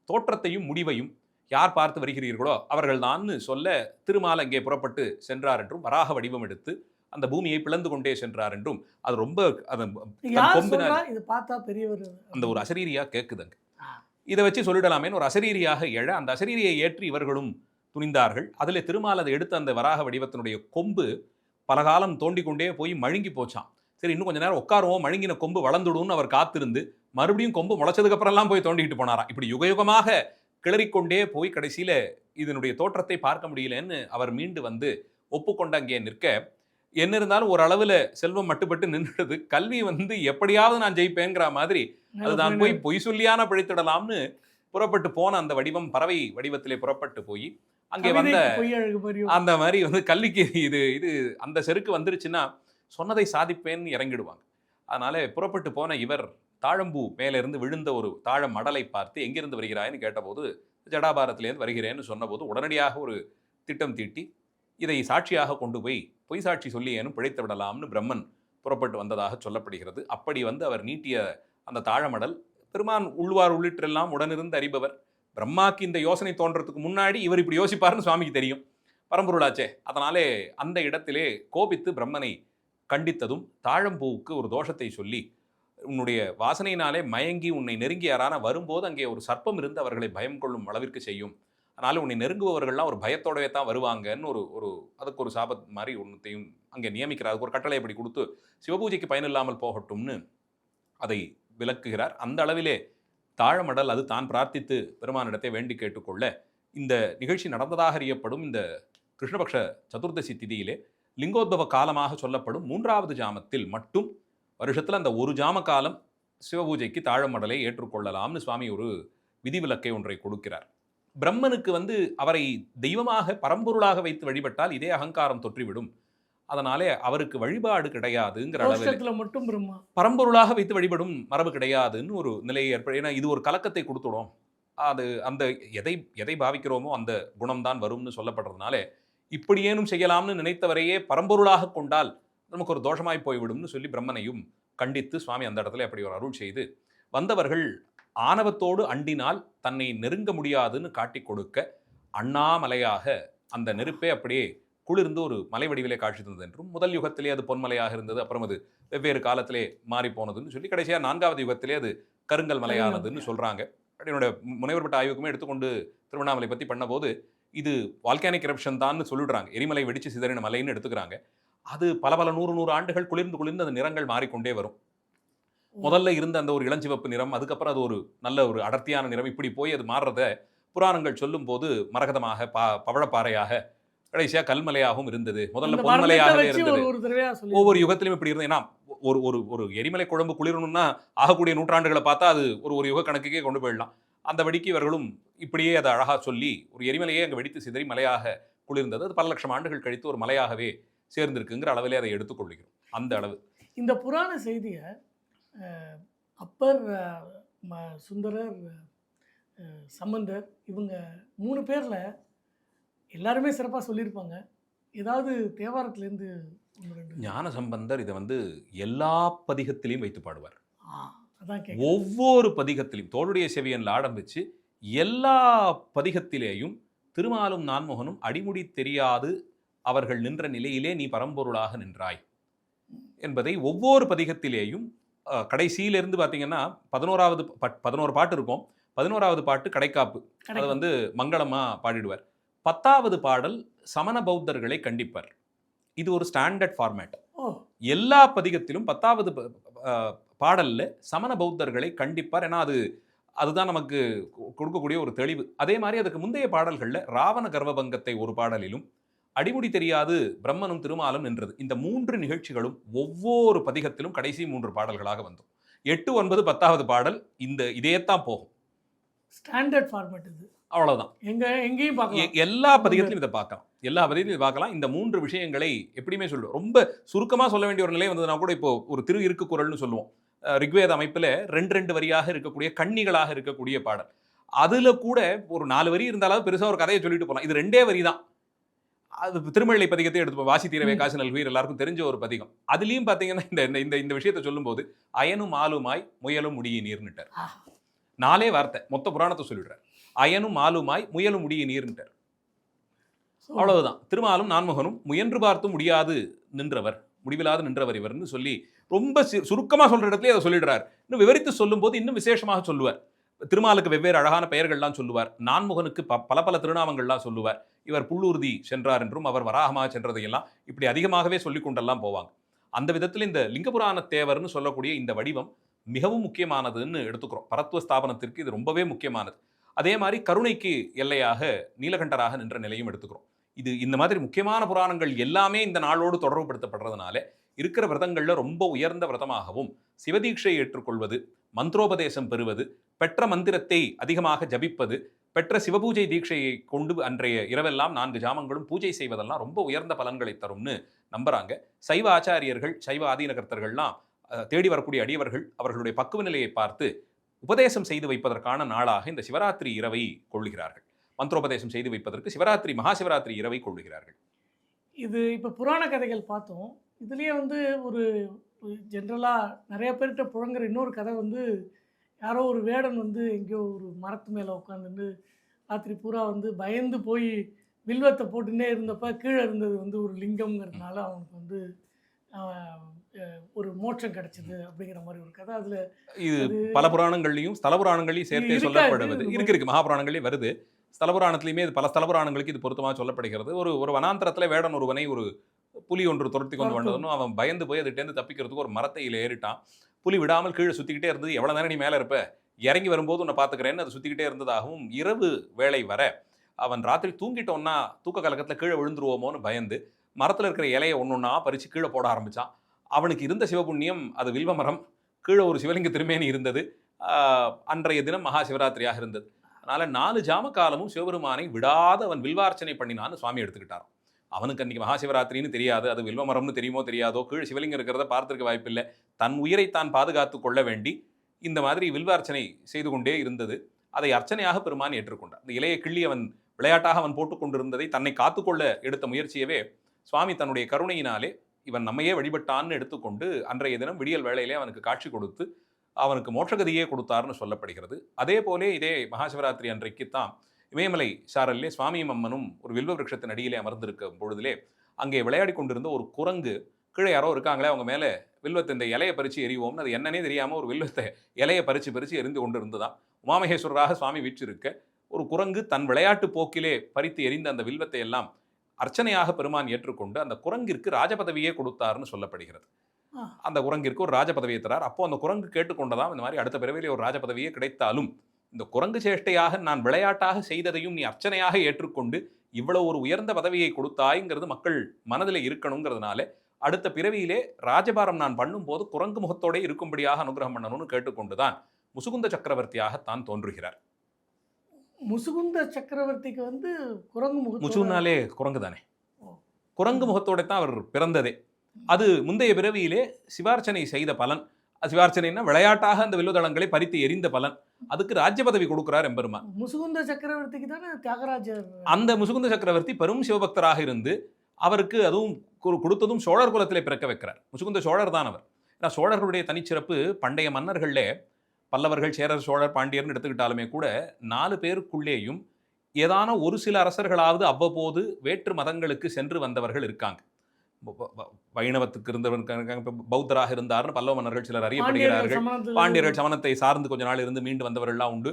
தோற்றத்தையும் முடிவையும் யார் பார்த்து வருகிறீர்களோ அவர்கள் தான் சொல்ல திருமால் அங்கே புறப்பட்டு சென்றார் என்றும் வராக வடிவம் எடுத்து அந்த பூமியை பிளந்து கொண்டே சென்றார் என்றும் அது ரொம்ப அந்த ஒரு அசரீரியா கேட்குதுங்க. இதை வச்சு சொல்லிடலாமேன்னு ஒரு அசரீரியாக எழ அந்த அசரீரியை ஏற்றி இவர்களும் துணிந்தார்கள். அதில் திருமால் அதை எடுத்த அந்த வராக வடிவத்தினுடைய கொம்பு பல காலம் தோண்டி கொண்டே போய் மழுங்கி போச்சான். சரி இன்னும் கொஞ்ச நேரம் உட்காருவோம், மழுங்கின கொம்பு வளர்ந்துடும்னு அவர் காத்திருந்து மறுபடியும் கொம்பு முளைச்சதுக்கு அப்புறம்லாம் போய் தோண்டிக்கிட்டு போனாராம். இப்படி யுகயுகமாக கிளறிக்கொண்டே போய் கடைசியில இதனுடைய தோற்றத்தை பார்க்க முடியலன்னு அவர் மீண்டு வந்து ஒப்புக்கொண்டு அங்கே நிற்க, என்ன இருந்தாலும் ஒரு அளவுல செல்வம் மட்டுப்பட்டு நின்றுடுது. கல்வி வந்து எப்படியாவது நான் ஜெயிப்பேங்கிற மாதிரி அதுதான் போய் பொய் சொல்லியான பிழைத்திடலாம்னு புறப்பட்டு போன அந்த வடிவம் பறவை வடிவத்திலே புறப்பட்டு போய் அங்கே வந்த அந்த மாதிரி வந்து கல்விக்கு இது இது அந்த செருக்கு வந்துருச்சுன்னா சொன்னதை சாதிப்பேன்னு இறங்கிடுவாங்க. அதனால புறப்பட்டு போன இவர் தாழம்பூ மேல இருந்து விழுந்த ஒரு தாழ மடலை பார்த்து எங்கிருந்து வருகிறாய்ன்னு கேட்டபோது ஜடாபாரத்திலேருந்து வருகிறேன்னு சொன்னபோது உடனடியாக ஒரு திட்டம் தீட்டி இதை சாட்சியாக கொண்டு போய் பொய் சாட்சி சொல்லி ஏனும் பிழைத்து விடலாம்னு பிரம்மன் புறப்பட்டு வந்ததாக சொல்லப்படுகிறது. அப்படி வந்து அவர் நீட்டிய அந்த தாழமடல் பெருமான் உள்வார் உள்ளிட்டெல்லாம் உடனிருந்து அறிபவர். பிரம்மாக்கு இந்த யோசனை தோன்றதுக்கு முன்னாடி இவர் இப்படி யோசிப்பாருன்னு சுவாமிக்கு தெரியும், பரம்பொருளாச்சே. அதனாலே அந்த இடத்திலே கோபித்து பிரம்மனை கண்டித்ததும் தாழம்பூவுக்கு ஒரு தோஷத்தை சொல்லி உன்னுடைய வாசனையினாலே மயங்கி உன்னை நெருங்கி யாரான வரும்போது அங்கே ஒரு சர்ப்பம் இருந்து அவர்களை பயம் கொள்ளும் அளவிற்கு செய்யும். அதனால உன்னை நெருங்குபவர்கள்லாம் ஒரு பயத்தோடவே தான் வருவாங்கன்னு ஒரு அதுக்கு ஒரு சாபத் மாதிரி ஒன்றுத்தையும் அங்கே நியமிக்கிறார். அதுக்கு ஒரு கட்டளை அப்படி கொடுத்து சிவபூஜைக்கு பயனில்லாமல் போகட்டும்னு அதை விளக்குகிறார். அந்த அளவிலே தாழமடல் அது தான் பிரார்த்தித்து பெருமானிடத்தை வேண்டி கேட்டுக்கொள்ள இந்த நிகழ்ச்சி நடந்ததாக அறியப்படும் இந்த கிருஷ்ணபக்ஷ சதுர்தசி திதியிலே லிங்கோத்பவ காலமாக சொல்லப்படும் 3வது ஜாமத்தில் மட்டும் வருஷத்தில் அந்த ஒரு ஜாம காலம் சிவபூஜைக்கு தாழமடலை ஏற்றுக்கொள்ளலாம்னு சுவாமி ஒரு விதிவிலக்கை ஒன்றை கொடுக்கிறார். பிரம்மனுக்கு வந்து அவரை தெய்வமாக பரம்பொருளாக வைத்து வழிபட்டால் இதே அகங்காரம் தொற்றிவிடும். அதனாலே அவருக்கு வழிபாடு கிடையாதுங்கிற அளவில்
மட்டும்
பரம்பொருளாக வைத்து வழிபடும் மரபு கிடையாதுன்னு ஒரு நிலையை ஏற்படும். ஏன்னா இது ஒரு கலக்கத்தை கொடுத்துடும். அது அந்த எதை பாவிக்கிறோமோ அந்த குணம்தான் வரும்னு சொல்லப்படுறதுனால இப்படியேனும் செய்யலாம்னு நினைத்தவரையே பரம்பொருளாக கொண்டால் நமக்கு ஒரு தோஷமாய் போய்விடும்னு சொல்லி பிரம்மனையும் கண்டித்து சுவாமி அந்த இடத்துல அப்படி ஒரு அருள் செய்து வந்தவர்கள் ஆணவத்தோடு அண்டினால் தன்னை நெருங்க முடியாதுன்னு காட்டி கொடுக்க அண்ணாமலையாக அந்த நெருப்பே அப்படியே குளிர்ந்து ஒரு மலை வடிவிலே காட்சி தந்தது என்றும் முதல் யுகத்திலே அது பொன்மலையாக இருந்தது, அப்புறம் அது வெவ்வேறு காலத்திலே மாறி போனதுன்னு சொல்லி கடைசியாக 4வது யுகத்திலே அது கருங்கல் மலையானதுன்னு சொல்றாங்க. என்னோட முனைவர்பட்ட ஆய்வுக்குமே எடுத்துக்கொண்டு திருவண்ணாமலை பற்றி பண்ணபோது இது வால்கானிக் எரப்ஷன் தான் சொல்லிடுறாங்க. எரிமலை வெடிச்சு சிதறின மலைன்னு எடுத்துக்கிறாங்க. அது பல 100 ஆண்டுகள் குளிர்ந்து அந்த நிறங்கள் மாறிக்கொண்டே வரும். முதல்ல இருந்த அந்த ஒரு இளஞ்சிவப்பு நிறம், அதுக்கப்புறம் அது ஒரு நல்ல ஒரு அடர்த்தியான நிறம், இப்படி போய் அது மாறுறத புராணங்கள் சொல்லும் போது மரகதமாக பவழப்பாறையாக கடைசியா கல்மலையாகவும் இருந்தது. முதல்ல பொன்மலையாகவே இருந்தது. ஒவ்வொரு யுகத்திலும் இப்படி இருந்தது. ஏன்னா ஒரு எரிமலை குழம்பு குளிரணும்னா ஆகக்கூடிய நூற்றாண்டுகளை பார்த்தா அது ஒரு யுக கணக்குக்கே கொண்டு போயிடலாம். அந்த வெடிக்கு இவர்களும் இப்படியே அதை அழகா சொல்லி ஒரு எரிமலையே அங்கே வெடித்து சிதறி மலையாக குளிர்ந்தது. அது பல லட்சம் ஆண்டுகள் கழித்து ஒரு மலையாகவே சேர்ந்திருக்குங்கிற அளவிலே அதை எடுத்துக்கொள்கிறோம். அந்த அளவு
இந்த புராண செய்தியை அப்பர், சுந்தரர், சம்பந்தர் இவங்க 3 பேரில் எல்லாருமே சிறப்பாக சொல்லியிருப்பாங்க. ஏதாவது தேவாரத்துலேருந்து
ஞான சம்பந்தர் இதை வந்து எல்லா பதிகத்திலையும் வைத்து பாடுவார்.
அதான் கேட்குறேன்.
ஒவ்வொரு பதிகத்திலும் தோளுடைய செவியன்ல ஆரம்பிச்சு எல்லா பதிகத்திலேயும் திருமாலும் நான்முகனும் அடிமுடி தெரியாது அவர்கள் நின்ற நிலையிலே நீ பரம்பொருளாக நின்றாய் என்பதை ஒவ்வொரு பதிகத்திலேயும் கடைசியிலிருந்து பார்த்தீங்கன்னா 11 பாட்டு இருக்கும். 11வது பாட்டு கடைக்காப்பு, அதை வந்து மங்களமா பாடிடுவார். 10வது பாடல் சமண பௌத்தர்களை கண்டிப்பார். இது ஒரு ஸ்டாண்டர்ட் ஃபார்மேட். எல்லா பதிகத்திலும் 10வது பாடல்ல சமண பௌத்தர்களை கண்டிப்பார். ஏன்னா அதுதான் நமக்கு கொடுக்கக்கூடிய ஒரு தெளிவு. அதே மாதிரி அதுக்கு முந்தைய பாடல்கள்ல ராவண கர்வபங்கத்தை ஒரு பாடலிலும், அடிமுடி தெரியாது பிரம்மனும் திருமாலும் நின்றது. இந்த 3 நிகழ்ச்சிகளும் ஒவ்வொரு பதிகத்திலும் கடைசி 3 பாடல்களாக வந்தோம். 8, 9, 10வது பாடல் இதேத்தான் போகும்.
ஸ்டாண்டர்ட் ஃபார்மேட் இது.
அவ்வளவுதான்.
எங்கேயும் பார்க்கலாம்.
எல்லா பதிகத்திலும் இதை பார்க்கலாம். எல்லா பதிகத்திலும் பார்க்கலாம். இந்த 3 விஷயங்களை எப்படியுமே சொல்லுவோம். ரொம்ப சுருக்கமா சொல்ல வேண்டிய ஒரு நிலை வந்ததுன்னா கூட இப்போ ஒரு திரு இருக்கு குறள்னு சொல்லுவோம். ரிக்வேத அமைப்புல 2 வரியாக இருக்கக்கூடிய கன்னிகளாக இருக்கக்கூடிய பாடல். அதுல கூட ஒரு 4 வரி இருந்தாலும் பெருசா ஒரு கதையை சொல்லிட்டு போகலாம். இது 2 வரி தான். அது திருமழை பதிகத்தை எடுத்து வாசி தீரவே காசு நல்வீர் எல்லாருக்கும் தெரிஞ்ச ஒரு பதிகம். அதுலயும் பாத்தீங்கன்னா இந்த விஷயத்தை சொல்லும்போது அயனும் ஆளுமாய் முயலும் முடிய நீர்னுட்டார். 4 வார்த்தை மொத்த புராணத்தை சொல்லிடுறார். அயனும் ஆளுமாய் முயலும் முடிய நீர்னுட்டார். அவ்வளவுதான். திருமாலும் நான்முகனும் முயன்று பார்த்தும் முடியாது நின்றவர், முடிவில்லாது நின்றவர் இவர்னு சொல்லி ரொம்ப சுருக்கமா சொல்ற இடத்துல அதை சொல்லிடுறார். இன்னும் விவரித்து சொல்லும் போது இன்னும் விசேஷமாக சொல்லுவார். திருமாலுக்கு வெவ்வேறு அழகான பெயர்கள்லாம் சொல்லுவார். நான்முகனுக்கு பல திருநாமங்கள்லாம் சொல்லுவார். இவர் புல்லூர்தி சென்றார் என்றும் அவர் வராகமாக சென்றதையெல்லாம் இப்படி அதிகமாகவே சொல்லிக் கொண்டெல்லாம் போவாங்க. அந்த விதத்தில் இந்த லிங்கபுராண தேவர்னு சொல்லக்கூடிய இந்த வடிவம் மிகவும் முக்கியமானதுன்னு எடுத்துக்கிறோம். பரத்துவ ஸ்தாபனத்திற்கு இது ரொம்பவே முக்கியமானது. அதே மாதிரி கருணைக்கு எல்லையாக நீலகண்டராக நின்ற நிலையும் எடுத்துக்கிறோம். இது இந்த மாதிரி முக்கியமான புராணங்கள் எல்லாமே இந்த நாளோடு தொடர்புபடுத்தப்படுறதுனால இருக்கிற விரதங்கள்ல ரொம்ப உயர்ந்த விரதமாகவும் சிவதீட்சை ஏற்றுக்கொள்வது, மந்திரோபதேசம் பெறுவது, பெற்ற மந்திரத்தை அதிகமாக ஜபிப்பது, பெற்ற சிவபூஜை தீட்சையை கொண்டு அன்றைய இரவெல்லாம் 4 ஜாமங்களும் பூஜை செய்வதெல்லாம் ரொம்ப உயர்ந்த பலன்களை தரும்னு நம்புறாங்க. சைவ ஆச்சாரியர்கள், சைவ ஆதீனகர்த்தர்கள்லாம் தேடி வரக்கூடிய அடியவர்கள் அவர்களுடைய பக்குவ நிலையை பார்த்து உபதேசம் செய்து வைப்பதற்கான நாளாக இந்த சிவராத்திரி இரவை கொள்ளுகிறார்கள். மந்திரோபதேசம் செய்து வைப்பதற்கு சிவராத்திரி மகாசிவராத்திரி இரவை கொள்ளுகிறார்கள்.
இது இப்போ புராண கதைகள் பார்த்தோம். இதுலேயே வந்து ஒரு ஜென்ரலாக நிறைய பேர்கிட்ட புழங்குற இன்னொரு கதை வந்து, யாரோ ஒரு வேடன் வந்து எங்கேயோ ஒரு மரத்து மேலே உட்காந்துட்டு ராத்திரி பூரா வந்து பயந்து போய் வில்வத்தை போட்டுன்னே இருந்தப்ப கீழே இருந்தது வந்து ஒரு லிங்கம்ங்கிறதுனால அவனுக்கு வந்து ஒரு மோட்சம் கிடைச்சது அப்படிங்கிற மாதிரி ஒரு கதை. அதில்
இது பல புராணங்கள்லையும் ஸ்தல புராணங்களையும் சேர்த்தே சொல்லப்படுவது இருக்கு. மகாபுராணங்களையும் வருது, ஸ்தல புராணத்திலையுமே இது பல ஸ்தல புராணங்களுக்கு இது பொருத்தமாக சொல்லப்படுகிறது. ஒரு வனாந்திரத்தில் வேடன் ஒருவனை ஒரு புலி ஒன்று துரத்தி கொண்டு வந்ததுன்னு அவன் பயந்து போய் அதுட்டேருந்து தப்பிக்கிறதுக்கு ஒரு மரத்தையில் ஏறிட்டான். புலி விடாமல் கீழே சுற்றிக்கிட்டே இருந்தது. எவ்வளோ நேரம் நீ மேலே இருப்ப, இறங்கி வரும்போது உன்னை பார்த்துக்கிறேன்னு அது சுற்றிக்கிட்டே இருந்ததாகவும், இரவு வேளை வர அவன் ராத்திரி தூங்கிட்டோன்னா தூக்க கலக்கத்தில் கீழே விழுந்துருவோமோன்னு பயந்து மரத்தில் இருக்கிற இலையை ஒன்றொன்னா பறித்து கீழே போட ஆரம்பித்தான். அவனுக்கு இருந்த சிவபுண்ணியம், அது வில்வ மரம், கீழே ஒரு சிவலிங்க திருமேனி இருந்தது. அன்றைய தினம் மகா சிவராத்திரியாக இருந்தது. அதனால் 4 ஜாம காலமும் சிவபெருமானை விடாத அவன் வில்வார்ச்சனை பண்ணினான்னு சுவாமி எடுத்துக்கிட்டாராம். அவனுக்கு அன்றைக்கி மகாசிவராத்திரின்னு தெரியாது, அது வில்வமரம்னு தெரியுமோ தெரியாதோ, கீழே சிவலிங்கம் இருக்கிறத பார்த்துருக்க வாய்ப்பில்லை. தன் உயிரை தான் பாதுகாத்து கொள்ள வேண்டி இந்த மாதிரி வில்வார்ச்சனை செய்து கொண்டே இருந்தது. அதை அர்ச்சனையாக பெருமான் ஏற்றுக்கொண்டார். இந்த இலையை கிள்ளி அவன் விளையாட்டாக அவன் போட்டுக்கொண்டிருந்ததை தன்னை காத்துக்கொள்ள எடுத்த முயற்சியவே சுவாமி தன்னுடைய கருணையினாலே இவன் நம்மையே வழிபட்டான்னு எடுத்துக்கொண்டு அன்றைய தினம் விடியல் வேளையிலே அவனுக்கு காட்சி கொடுத்து அவனுக்கு மோட்சகதியே கொடுத்தார்னு சொல்லப்படுகிறது. அதே போலே இதே மகாசிவராத்திரி அன்றைக்குத்தான் இமயமலை சாரல்லே சுவாமியும் அம்மனும் ஒரு வில்வ விருட்சத்தின் அடியிலே அமர்ந்திருக்கும் பொழுதிலே அங்கே விளையாடி கொண்டிருந்த ஒரு குரங்கு, கீழே யாரோ இருக்காங்களே அவங்க மேலே வில்வத்தை இந்த இலையை பறித்து எறிவோம்னு அது என்னன்னே தெரியாமல் ஒரு வில்வத்தை இலையை பறித்து எரிந்து கொண்டு இருந்துதான். உமாமகேஸ்வரராக சுவாமி வீற்றிருக்க ஒரு குரங்கு தன் விளையாட்டு போக்கிலே பறித்து எரிந்த அந்த வில்வத்தை எல்லாம் அர்ச்சனையாக பெருமான் ஏற்றுக்கொண்டு அந்த குரங்கிற்கு ராஜபதவியே கொடுத்தாருன்னு சொல்லப்படுகிறது. அந்த குரங்கிற்கு ஒரு ராஜபதவியை தரார். அப்போ அந்த குரங்கு கேட்டுக்கொண்டதாம், இந்த மாதிரி அடுத்த பிறவிலே ஒரு ராஜபதவியே கிடைத்தாலும் இந்த குரங்கு சேஷ்டையாக நான் விளையாட்டாக செய்ததையும் நீ அர்ச்சனையாக ஏற்றுக்கொண்டு இவ்வளவு ஒரு உயர்ந்த பதவியை கொடுத்தாய்ங்கிறது மக்கள் மனதில் இருக்கணுங்கிறதுனால அடுத்த பிறவியிலே ராஜபாரம் நான் பண்ணும்போது குரங்கு முகத்தோட இருக்கும்படியாக அனுகிரகம் பண்ணணும்னு கேட்டுக்கொண்டுதான் முசுகுந்த சக்கரவர்த்தியாக தான் தோன்றுகிறார்.
முசுகுந்த சக்கரவர்த்திக்கு வந்து குரங்கு முகம்,
முசுகுனாலே குரங்கு தானே, குரங்கு முகத்தோட தான் அவர் பிறந்ததே. அது முந்தைய பிறவியிலே சிவார்ச்சனை செய்த பலன். சிவார்ச்சனைன்னா விளையாட்டாக அந்த வில்லுதளங்களை பறித்து எரிந்த பலன். அதுக்கு ராஜ்ய பதவி கொடுக்கிறார் எம்பெருமான்.
முசுகுந்த சக்கரவர்த்திக்கு தானே தியாகராஜர்.
அந்த முசுகுந்த சக்கரவர்த்தி பெரும் சிவபக்தராக இருந்து அவருக்கு அதுவும் கொடுத்ததும் சோழர் குலத்திலே பிறக்க வைக்கிறார். முசுகுந்த சோழர் தான் அவர். ஏன்னா சோழர்களுடைய தனிச்சிறப்பு பண்டைய மன்னர்கள்ல பல்லவர்கள், சேரர், சோழர், பாண்டியர்னு எடுத்துக்கிட்டாலுமே கூட 4 பேருக்குள்ளேயும் ஏதான ஒரு சில அரசர்களாவது அவ்வப்போது வேற்று மதங்களுக்கு சென்று வந்தவர்கள் இருக்காங்க. வைணவத்துக்கு இருந்தவர்கள் இருக்காங்க. இப்ப பௌத்தராக இருந்தார்னு பல்லவ மன்னர்கள் சிலர்
பாண்டியர்கள்
அறியப்படுகிறார்கள்.
சமணத்துல
பாண்டியர்கள் சமணத்தை சார்ந்து கொஞ்ச நாள் இருந்து மீண்டு வந்தவர்கள்லாம் உண்டு.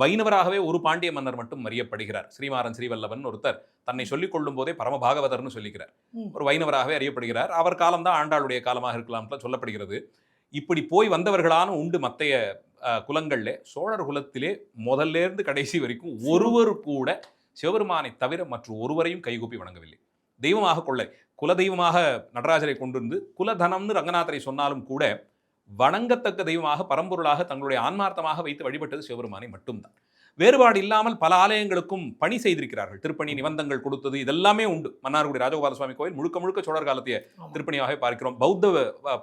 வைணவராகவே ஒரு பாண்டிய மன்னர் மட்டும் அறியப்படுகிறார். ஸ்ரீமாறன் ஸ்ரீவல்லவன் ஒருத்தர் தன்னை சொல்லிக் கொள்ளும் போதே பரமபாகவதர்னு சொல்லிக்கிறார்.
ம்.
ஒரு வைணவராகவே அறியப்படுகிறார். அவர் காலம்தான் ஆண்டாளுடைய காலமாக இருக்கலாம் சொல்லப்படுகிறது. இப்படி போய் வந்தவர்களான உண்டு மத்தைய குலங்கள்ல சோழர் குலத்திலே முதல்ல இருந்து கடைசி வரைக்கும் ஒருவர் கூட சிவபெருமானை தவிர மற்ற ஒருவரையும் கைகூப்பி வணங்கவில்லை. தெய்வமாக கொள்ள குல தெய்வமாக நடராஜரை கொண்டிருந்து குலதனம்னு ரங்கநாதரை சொன்னாலும் கூட வணங்கத்தக்க தெய்வமாக பரம்பொருளாக தங்களுடைய ஆன்மார்த்தமாக வைத்து வழிபட்டது சிவபெருமானை மட்டும்தான். வேறுபாடு இல்லாமல் பல ஆலயங்களுக்கும் பணி செய்திருக்கிறார்கள். திருப்பணி நிபந்தங்கள் கொடுத்தது இதெல்லாமே உண்டு. மன்னார்குடி ராஜகோபால சுவாமி கோயில் முழுக்க முழுக்க சோழர் காலத்திய
ஆமா.
திருப்பணியாக பார்க்கிறோம். பௌத்த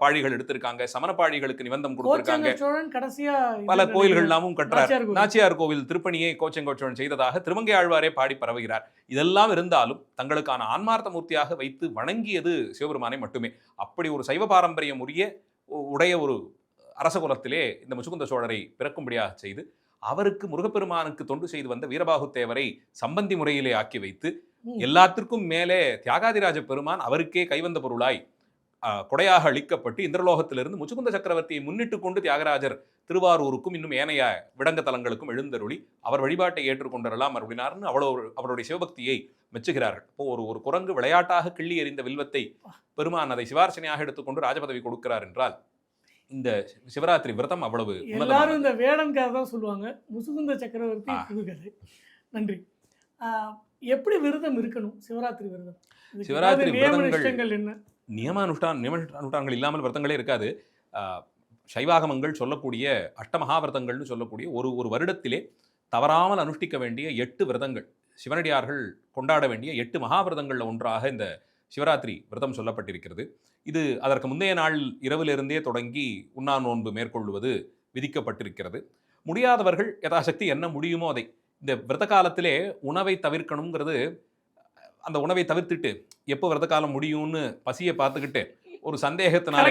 பாழிகள் எடுத்திருக்காங்க, சமண பாழிகளுக்கு நிபந்தம் கொடுத்திருக்காங்க.
கோச்சங்க சோழன் கடைசியா
பல கோயில்கள் எல்லாமும் கட்டுறார்.
நாச்சியார் கோவில்.
நாச்சியார் கோவில் திருப்பணியை கோச்செங்கோச்சோழன் செய்ததாக திருமங்கை ஆழ்வாரே பாடி பரவுகிறார். இதெல்லாம் இருந்தாலும் தங்களுக்கான ஆன்மார்த்த மூர்த்தியாக வைத்து வணங்கியது சிவபெருமானை மட்டுமே. அப்படி ஒரு சைவ பாரம்பரியம் உடைய ஒரு அரச குலத்திலே இந்த முசுகுந்த சோழரை பிறக்கும்படியாக செய்து அவருக்கு முருகப்பெருமானுக்கு தொண்டு செய்து வந்த வீரபாகு தேவரை சம்பந்தி முறையிலே ஆக்கி வைத்து எல்லாத்திற்கும் மேலே தியாகாதிராஜ பெருமான் அவருக்கே கைவந்த பொருளாய் கொடையாக அளிக்கப்பட்டு இந்திரலோகத்திலிருந்து முச்சுகுந்த சக்கரவர்த்தியை முன்னிட்டு கொண்டு தியாகராஜர் திருவாரூருக்கும் இன்னும் ஏனைய விடங்க தலங்களுக்கும் எழுந்தருளி அவர் வழிபாட்டை ஏற்றுக்கொண்டரலாம் அருளினார்னு அவருடைய சிவபக்தியை மெச்சுகிறார்கள். இப்போ ஒரு குரங்கு விளையாட்டாக கிள்ளி எறிந்த வில்வத்தை பெருமான் அதை சிவார்ச்சனையாக எடுத்துக்கொண்டு ராஜபதவி கொடுக்கிறார் என்றால் இந்த சிவராத்திரி விரதம் அவ்வளவு
எல்லாரும் இந்த வேடன் கதை தான் சொல்லுவாங்க. முசுகுந்த சக்கரவர்த்தி புதுகதை. நன்றி. எப்படி விரதம் இருக்கணும் சிவராத்திரி விரதம்?
சிவராத்திரி
விரதங்கள் என்ன?
நியமனுஷ்டானங்கள் இல்லாமல் விரதங்களே இருக்காது. சைவாகமங்கள் சொல்லக்கூடிய அஷ்டமகாவிரதங்கள்னு சொல்லக்கூடிய ஒரு வருடத்திலே தவறாமல் அனுஷ்டிக்க வேண்டிய 8 விரதங்கள், சிவனடியார்கள் கொண்டாட வேண்டிய 8 மகாவிரதங்களில் ஒன்றாக இந்த சிவராத்திரி விரதம் சொல்லப்பட்டிருக்கிறது. இது அதற்கு முந்தைய நாள் இரவிலிருந்தே தொடங்கி உண்ணா நோன்பு மேற்கொள்வது விதிக்கப்பட்டிருக்கிறது. முடியாதவர்கள் யதாசக்தி என்ன முடியுமோ அதை இந்த விரத காலத்திலே உணவை தவிர்க்கணுங்கிறது. அந்த உணவை தவிர்த்துட்டு எப்போ விரத காலம் முடியும்னு பசியை பார்த்துக்கிட்டு ஒரு சந்தேகத்தினால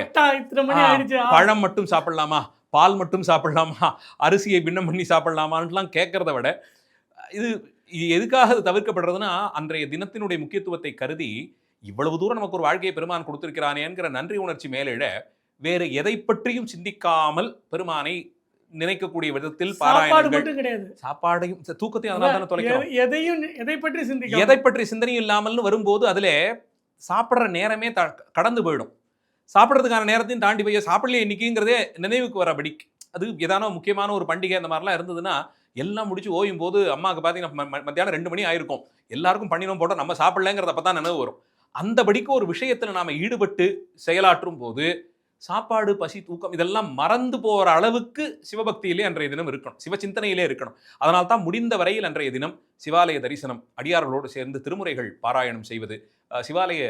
பழம் மட்டும் சாப்பிடலாமா, பால் மட்டும் சாப்பிடலாமா, அரிசியை பின்னம் பண்ணி சாப்பிடலாமான்லாம் கேட்கறத விட இது எதுக்காக அது தவிர்க்கப்படுறதுன்னா அன்றைய தினத்தினுடைய முக்கியத்துவத்தை கருதி இவ்வளவு தூரம் நமக்கு ஒரு வாழ்க்கையை பெருமான் கொடுத்திருக்கிறானேங்கிற நன்றி உணர்ச்சி மேலிட வேறு எதை பற்றியும் சிந்திக்காமல் பெருமானை நினைக்கக்கூடிய விதத்தில் பாராயணங்கள், சாப்பாடையும் தூக்கத்தையும் அதனால தானே தொலைக்கிறோம். எதை பற்றி சிந்தனையும் இல்லாமல்னு வரும்போது அதுல சாப்பிட்ற நேரமே கடந்து போயிடும். சாப்பிட்றதுக்கான நேரத்தையும் தாண்டி போய் சாப்பிடலையே இன்னைக்குங்கிறதே நினைவுக்கு வரபடி. அது ஏதான முக்கியமான ஒரு பண்டிகை அந்த மாதிரிலாம் இருந்ததுன்னா எல்லாம் முடிச்சு ஓயும் போது அம்மாவுக்கு பார்த்தீங்கன்னா மத்தியானம் 2 மணி ஆயிருக்கும், எல்லாருக்கும் பண்ணினோம் போட்டோம், நம்ம சாப்பிடலங்கிறத அப்போ தான் நினைவு வரும். அந்தபடிக்கு ஒரு விஷயத்தில் நாம ஈடுபட்டு செயலாற்றும் போது சாப்பாடு, பசி, தூக்கம் இதெல்லாம் மறந்து போகிற அளவுக்கு சிவபக்தியிலே அன்றைய தினம் இருக்கணும், சிவச்சிந்தனையிலே இருக்கணும். அதனால தான் முடிந்த வரையில் அன்றைய தினம் சிவாலய தரிசனம், அடியார்களோடு சேர்ந்து திருமுறைகள் பாராயணம் செய்வது, சிவாலய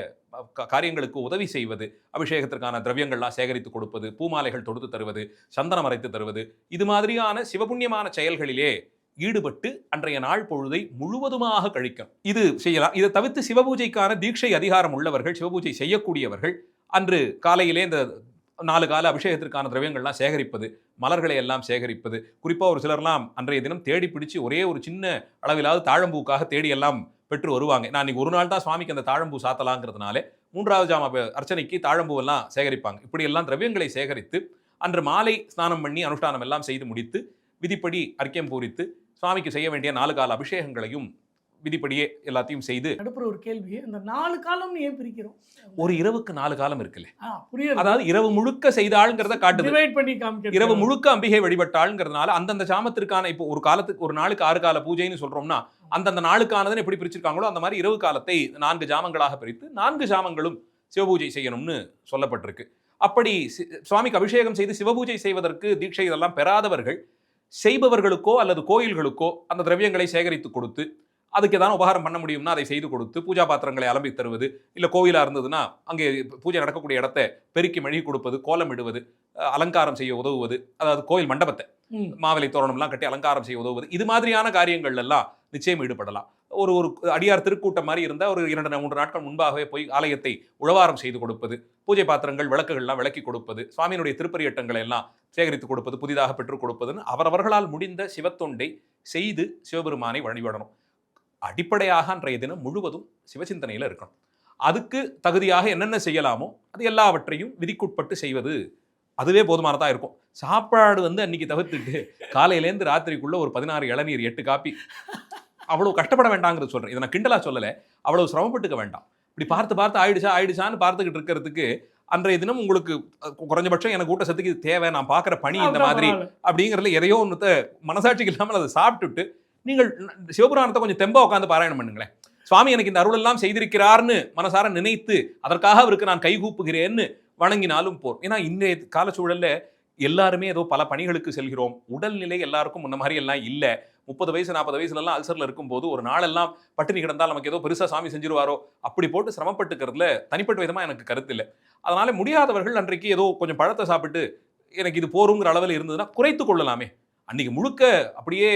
காரியங்களுக்கு உதவி செய்வது, அபிஷேகத்திற்கான திரவியங்கள்லாம் சேகரித்து கொடுப்பது, பூமாலைகள் தொடுத்து தருவது, சந்தனம் அரைத்து தருவது, இது மாதிரியான சிவபுண்ணியமான செயல்களிலே ஈடுபட்டு அன்றைய நாள் பொழுதை முழுவதுமாக கழிக்கணும். இது செய்யலாம். இதை தவிர்த்து சிவபூஜைக்கான தீட்சை அதிகாரம் உள்ளவர்கள், சிவபூஜை செய்யக்கூடியவர்கள் அன்று காலையிலே இந்த 4 கால அபிஷேகத்திற்கான திரவியங்கள்லாம் சேகரிப்பது, மலர்களை எல்லாம் சேகரிப்பது, குறிப்பாக ஒரு சிலர்லாம் அன்றைய தினம் தேடி பிடிச்சு ஒரே ஒரு சின்ன அளவிலாவது தாழம்பூக்காக தேடி எல்லாம் பெற்று வருவாங்க. நான் இன்னைக்கு ஒரு நாள் தான் சுவாமிக்கு அந்த தாழம்பூ சாத்தலாங்கிறதுனாலே 3வது ஜாம அர்ச்சனைக்கு தாழம்பூவெல்லாம் சேகரிப்பாங்க. இப்படியெல்லாம் திரவியங்களை சேகரித்து அன்று மாலை ஸ்நானம் பண்ணி அனுஷ்டானம் எல்லாம் செய்து முடித்து விதிப்படி அர்க்கியம் பூரித்து சுவாமிக்கு செய்ய வேண்டிய 4 கால அபிஷேகங்களையும் விதிப்படியே எல்லாத்தையும் செய்து.
அடுப்புற ஒரு கேள்வி, இந்த 4 காலம் ஏன் பிரிக்கிறோம்?
ஒரு இரவுக்கு 4 காலம் இருக்குல்ல,
புரியுது.
அதாவது இரவு முழுக்க செய்தாள்ங்கிறத காட்டுது.
டிவைட் பண்ணி காமிக்கிறது.
இரவு முழுக்க அம்பிகை வழிபட்டாள்ங்கிறதுனால அந்தந்த சாமத்திற்கான இப்போ ஒரு காலத்துக்கு ஒரு நாளுக்கு 6 கால பூஜைன்னு சொல்றோம்னா அந்தந்த நாளுக்கானதுன்னு எப்படி பிரிச்சிருக்காங்களோ அந்த மாதிரி இரவு காலத்தை 4 ஜாமங்களாக பிரித்து 4 ஜாமங்களும் சிவபூஜை செய்யணும்னு சொல்லப்பட்டிருக்கு. அப்படி சுவாமிக்கு அபிஷேகம் செய்து சிவபூஜை செய்வதற்கு தீட்சை இதெல்லாம் பெறாதவர்கள் செய்பவர்களுக்கோ அல்லது கோயில்களுக்கோ அந்த திரவியங்களை சேகரித்து கொடுத்து அதுக்கு ஏதாவது உபகாரம் பண்ண முடியும்னா அதை செய்து கொடுத்து பூஜா பாத்திரங்களை அலம்பி தருவது, இல்லை கோவிலாக இருந்ததுன்னா அங்கே பூஜை நடக்கக்கூடிய இடத்தை பெருக்கி மெழுகி கொடுப்பது, கோலம் இடுவது, அலங்காரம் செய்ய உதவுவது, அதாவது கோயில் மண்டபத்தை மாவிலை தோரணம்லாம் கட்டி அலங்காரம் செய்ய உதவுவது, இது மாதிரியான காரியங்கள் எல்லாம் நிச்சயம் ஈடுபடலாம். ஒரு ஒரு அடியார் திருக்கூட்டம் மாதிரி இருந்தால் ஒரு 2-3 நாட்கள் முன்பாகவே போய் ஆலயத்தை உழவாரம் செய்து கொடுப்பது, பூஜை பாத்திரங்கள் விளக்குகள்லாம் விளக்கி கொடுப்பது, சுவாமியினுடைய திருப்பரியட்டங்களை எல்லாம் சேகரித்து கொடுப்பது, புதிதாக பெற்றுக் கொடுப்பதுன்னு அவரவர்களால் முடிந்த சிவத்தொண்டை செய்து சிவபெருமானை வழிபடணும். அடிப்படையாக அன்றைய தினம் முழுவதும் சிவசிந்தனையில் இருக்கணும். அதுக்கு தகுதியாக என்னென்ன செய்யலாமோ அது எல்லாவற்றையும் விதிக்குட்பட்டு செய்வது அதுவே போதுமானதாக இருக்கும். சாப்பாடு அன்னைக்கு தவிர்த்துட்டு காலையிலேருந்து ராத்திரிக்குள்ள ஒரு 16 இளநீர் 8 காப்பி அவ்வளவு கஷ்டப்பட வேண்டாங்கிறது சொல்றேன். இதை நான் கிண்டலா சொல்லலை. அவ்வளவு சிரமப்பட்டுக்க வேண்டாம். இப்படி பார்த்து ஆயிடுச்சான்னு பார்த்துக்கிட்டு இருக்கிறதுக்கு அன்றைய தினம் உங்களுக்கு குறைஞ்சபட்சம் எனக்கு ஊட்டச்சத்துக்கு இது தேவை, நான் பார்க்குற பணி இந்த மாதிரி அப்படிங்கிறதுல எதையோ ஒன்று மனசாட்சிக்கு இல்லாமல் அதை சாப்பிட்டுட்டு நீங்கள் சிவபுராணத்தை கொஞ்சம் தெம்பா உட்காந்து பாராயணம் பண்ணுங்களேன். சுவாமி எனக்கு இந்த அருள் எல்லாம் செய்திருக்கிறார்னு மனசார நினைத்து அதற்காக அவருக்கு நான் கைகூப்புகிறேன்னு வணங்கினாலும் போர். ஏன்னா இன்றைய காலச்சூழல்ல எல்லாருமே ஏதோ பல பணிகளுக்கு செல்கிறோம். உடல்நிலை எல்லாருக்கும் முன்ன மாதிரி எல்லாம் இல்லை. 30 வயசு 40 வயசுலலாம் அல்சரில் இருக்கும்போது ஒரு நாளெல்லாம் பட்டினி கிடந்தால் நமக்கு ஏதோ பெருசாக சாமி செஞ்சிருவாரோ அப்படி போட்டு சிரமப்பட்டுக்கிறதுல தனிப்பட்ட விதமாக எனக்கு கருத்து இல்லை. அதனால முடியாதவர்கள் அன்றைக்கு ஏதோ கொஞ்சம் பழத்தை சாப்பிட்டு எனக்கு இது போருங்கிற அளவில் இருந்ததுன்னா குறைத்து கொள்ளலாமே. அன்னைக்கு முழுக்க அப்படியே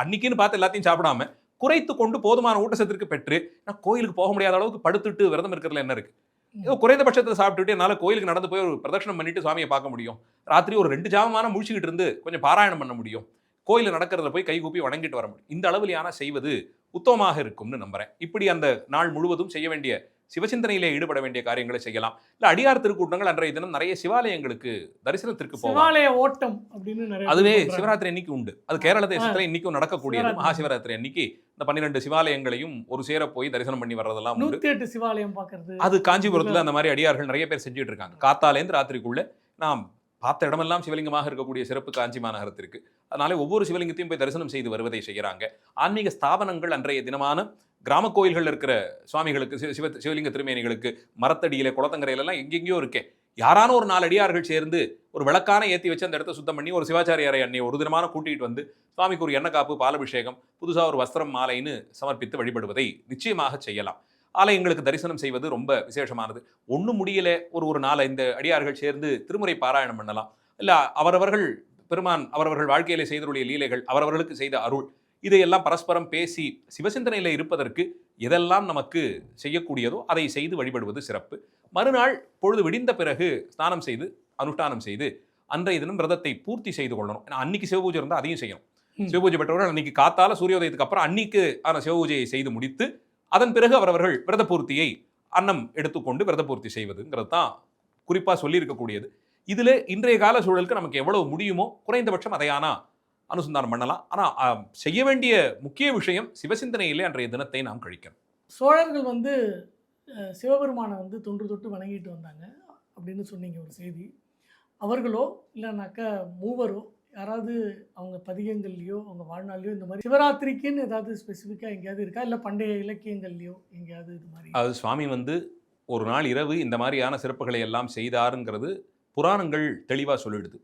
அன்னைக்குன்னு பார்த்து எல்லாத்தையும் சாப்பிடாம குறைத்து கொண்டு போதுமான ஊட்டச்சத்திற்கு பெற்று நான் கோயிலுக்கு போக முடியாத அளவுக்கு படுத்துட்டு விரதம் இருக்கிறதுல என்ன இருக்கு? ஏதோ குறைந்தபட்சத்தை சாப்பிட்டுட்டு என்னால் கோயிலுக்கு நடந்து போய் ஒரு பிரதட்சணம் பண்ணிட்டு சுவாமியை பார்க்க முடியும். ராத்திரி ஒரு 2 ஜாமமான முழிச்சுக்கிட்டு இருந்து கொஞ்சம் பாராயணம் பண்ண முடியும். கோயிலில் நடக்கிறத போய் கைகூப்பி வணங்கிட்டு வர முடியும். இந்த அளவிலான செய்வது உத்தமமாக இருக்கும்னு நம்புறேன். இப்படி அந்த நாள் முழுவதும் செய்ய வேண்டிய சிவசிந்தனையிலே ஈடுபட வேண்டிய காரியங்களை செய்யலாம். இல்ல அடியார் திருக்கூட்டங்கள் அன்றைய தினம் நிறைய சிவாலயங்களுக்கு தரிசனத்திற்கு போவாங்க.
சிவாலய ஓட்டம் அப்படின்னு
அதுவே சிவராத்திரி அன்னைக்கு உண்டு. அது கேரள தேசத்துல இன்னைக்கும் நடக்கக்கூடியது. மகாசிவராத்திரி அன்னைக்கு இந்த 12 சிவாலயங்களையும் ஒரு சேர போய் தரிசனம் பண்ணி வர்றதெல்லாம்
108 சிவாலயம் பார்க்கறது.
அது காஞ்சிபுரத்துல அந்த மாதிரி அடியார்கள் நிறைய பேர் செஞ்சுட்டு இருக்காங்க. காத்தாலேந்து ராத்திரிக்குள்ள நாம் பார்த்த இடமெல்லாம் சிவலிங்கமாக இருக்கக்கூடிய சிறப்பு காஞ்சி மாநகரத்திற்கு. அதனால ஒவ்வொரு சிவலிங்கத்தையும் போய் தரிசனம் செய்து வருவதை செய்கிறாங்க. ஆன்மீக ஸ்தாபனங்கள் அன்றைய தினமான கிராம கோயில்கள் இருக்கிற சுவாமிகளுக்கு சிவலிங்க திருமேனிகளுக்கு மரத்தடியில குளத்தங்கரையிலெல்லாம் எங்கெங்கேயோ இருக்கே. யாரான ஒரு 4 அடியார்கள் சேர்ந்து ஒரு விளக்கான ஏற்றி வச்சு அந்த இடத்த சுத்தம் பண்ணி ஒரு சிவாச்சாரியாரை அன்னை ஒரு தினமான கூட்டிகிட்டு வந்து சுவாமிக்கு ஒரு எண்ணெய் காப்பு, பாலபிஷேகம், புதுசாக ஒரு வஸ்திரம், மாலைன்னு சமர்ப்பித்து வழிபடுவதை நிச்சயமாக செய்யலாம். ஆலயங்களுக்கு தரிசனம் செய்வது ரொம்ப விசேஷமானது. ஒன்றும் முடியல ஒரு 4-5 அடியார்கள் சேர்ந்து திருமுறை பாராயணம் பண்ணலாம். இல்லை அவரவர்கள் பெருமான் அவரவர்கள் வாழ்க்கையிலே செய்தருடைய லீலைகள், அவரவர்களுக்கு செய்த அருள், இதையெல்லாம் பரஸ்பரம் பேசி சிவசிந்தனையில் இருப்பதற்கு எதெல்லாம் நமக்கு செய்யக்கூடியதோ அதை செய்து வழிபடுவது சிறப்பு. மறுநாள் பொழுது விடிந்த பிறகு ஸ்நானம் செய்து அனுஷ்டானம் செய்து அன்றைய தினம் விரதத்தை பூர்த்தி செய்து கொள்ளணும். ஏன்னா அன்னைக்கு சிவபூஜை இருந்தால் அதையும் செய்யணும். சிவபூஜை பெற்றவர்கள் அன்னைக்கு காத்தால சூரியோதயத்துக்கு அப்புறம் அன்னைக்கு ஆன சிவபூஜையை செய்து முடித்து அதன் பிறகு அவரவர்கள் விரத பூர்த்தியை அன்னம் எடுத்துக்கொண்டு விரத பூர்த்தி செய்வதுங்கிறது தான் குறிப்பாக சொல்லியிருக்கக்கூடியது. இதில் இன்றைய கால சூழலுக்கு நமக்கு எவ்வளவு முடியுமோ குறைந்தபட்சம் அதையானா அனுசந்தானம் பண்ணலாம். ஆனால் செய்ய வேண்டிய முக்கிய விஷயம் சிவசிந்தனையிலே அன்றைய தினத்தை நாம் கழிக்கணும்.
சோழர்கள் சிவபெருமானை தொன்று தொட்டு வணங்கிட்டு வந்தாங்க அப்படின்னு சொன்னீங்க ஒரு செய்தி. அவர்களோ இல்லைனாக்கா மூவரோ யாராவது அவங்க பதிகங்கள்லையோ அவங்க வாழ்நாள்லையோ இந்த மாதிரி சிவராத்திரிக்குன்னு ஏதாவது ஸ்பெசிஃபிக்காக எங்கேயாவது இருக்கா? இல்லை பண்டைய இலக்கியங்கள்லையோ எங்கேயாவது இது மாதிரி?
அது சுவாமி ஒரு நாள் இரவு இந்த மாதிரியான சிறப்புகளை எல்லாம் செய்தாருங்கிறது புராணங்கள் தெளிவாக சொல்லிடுது.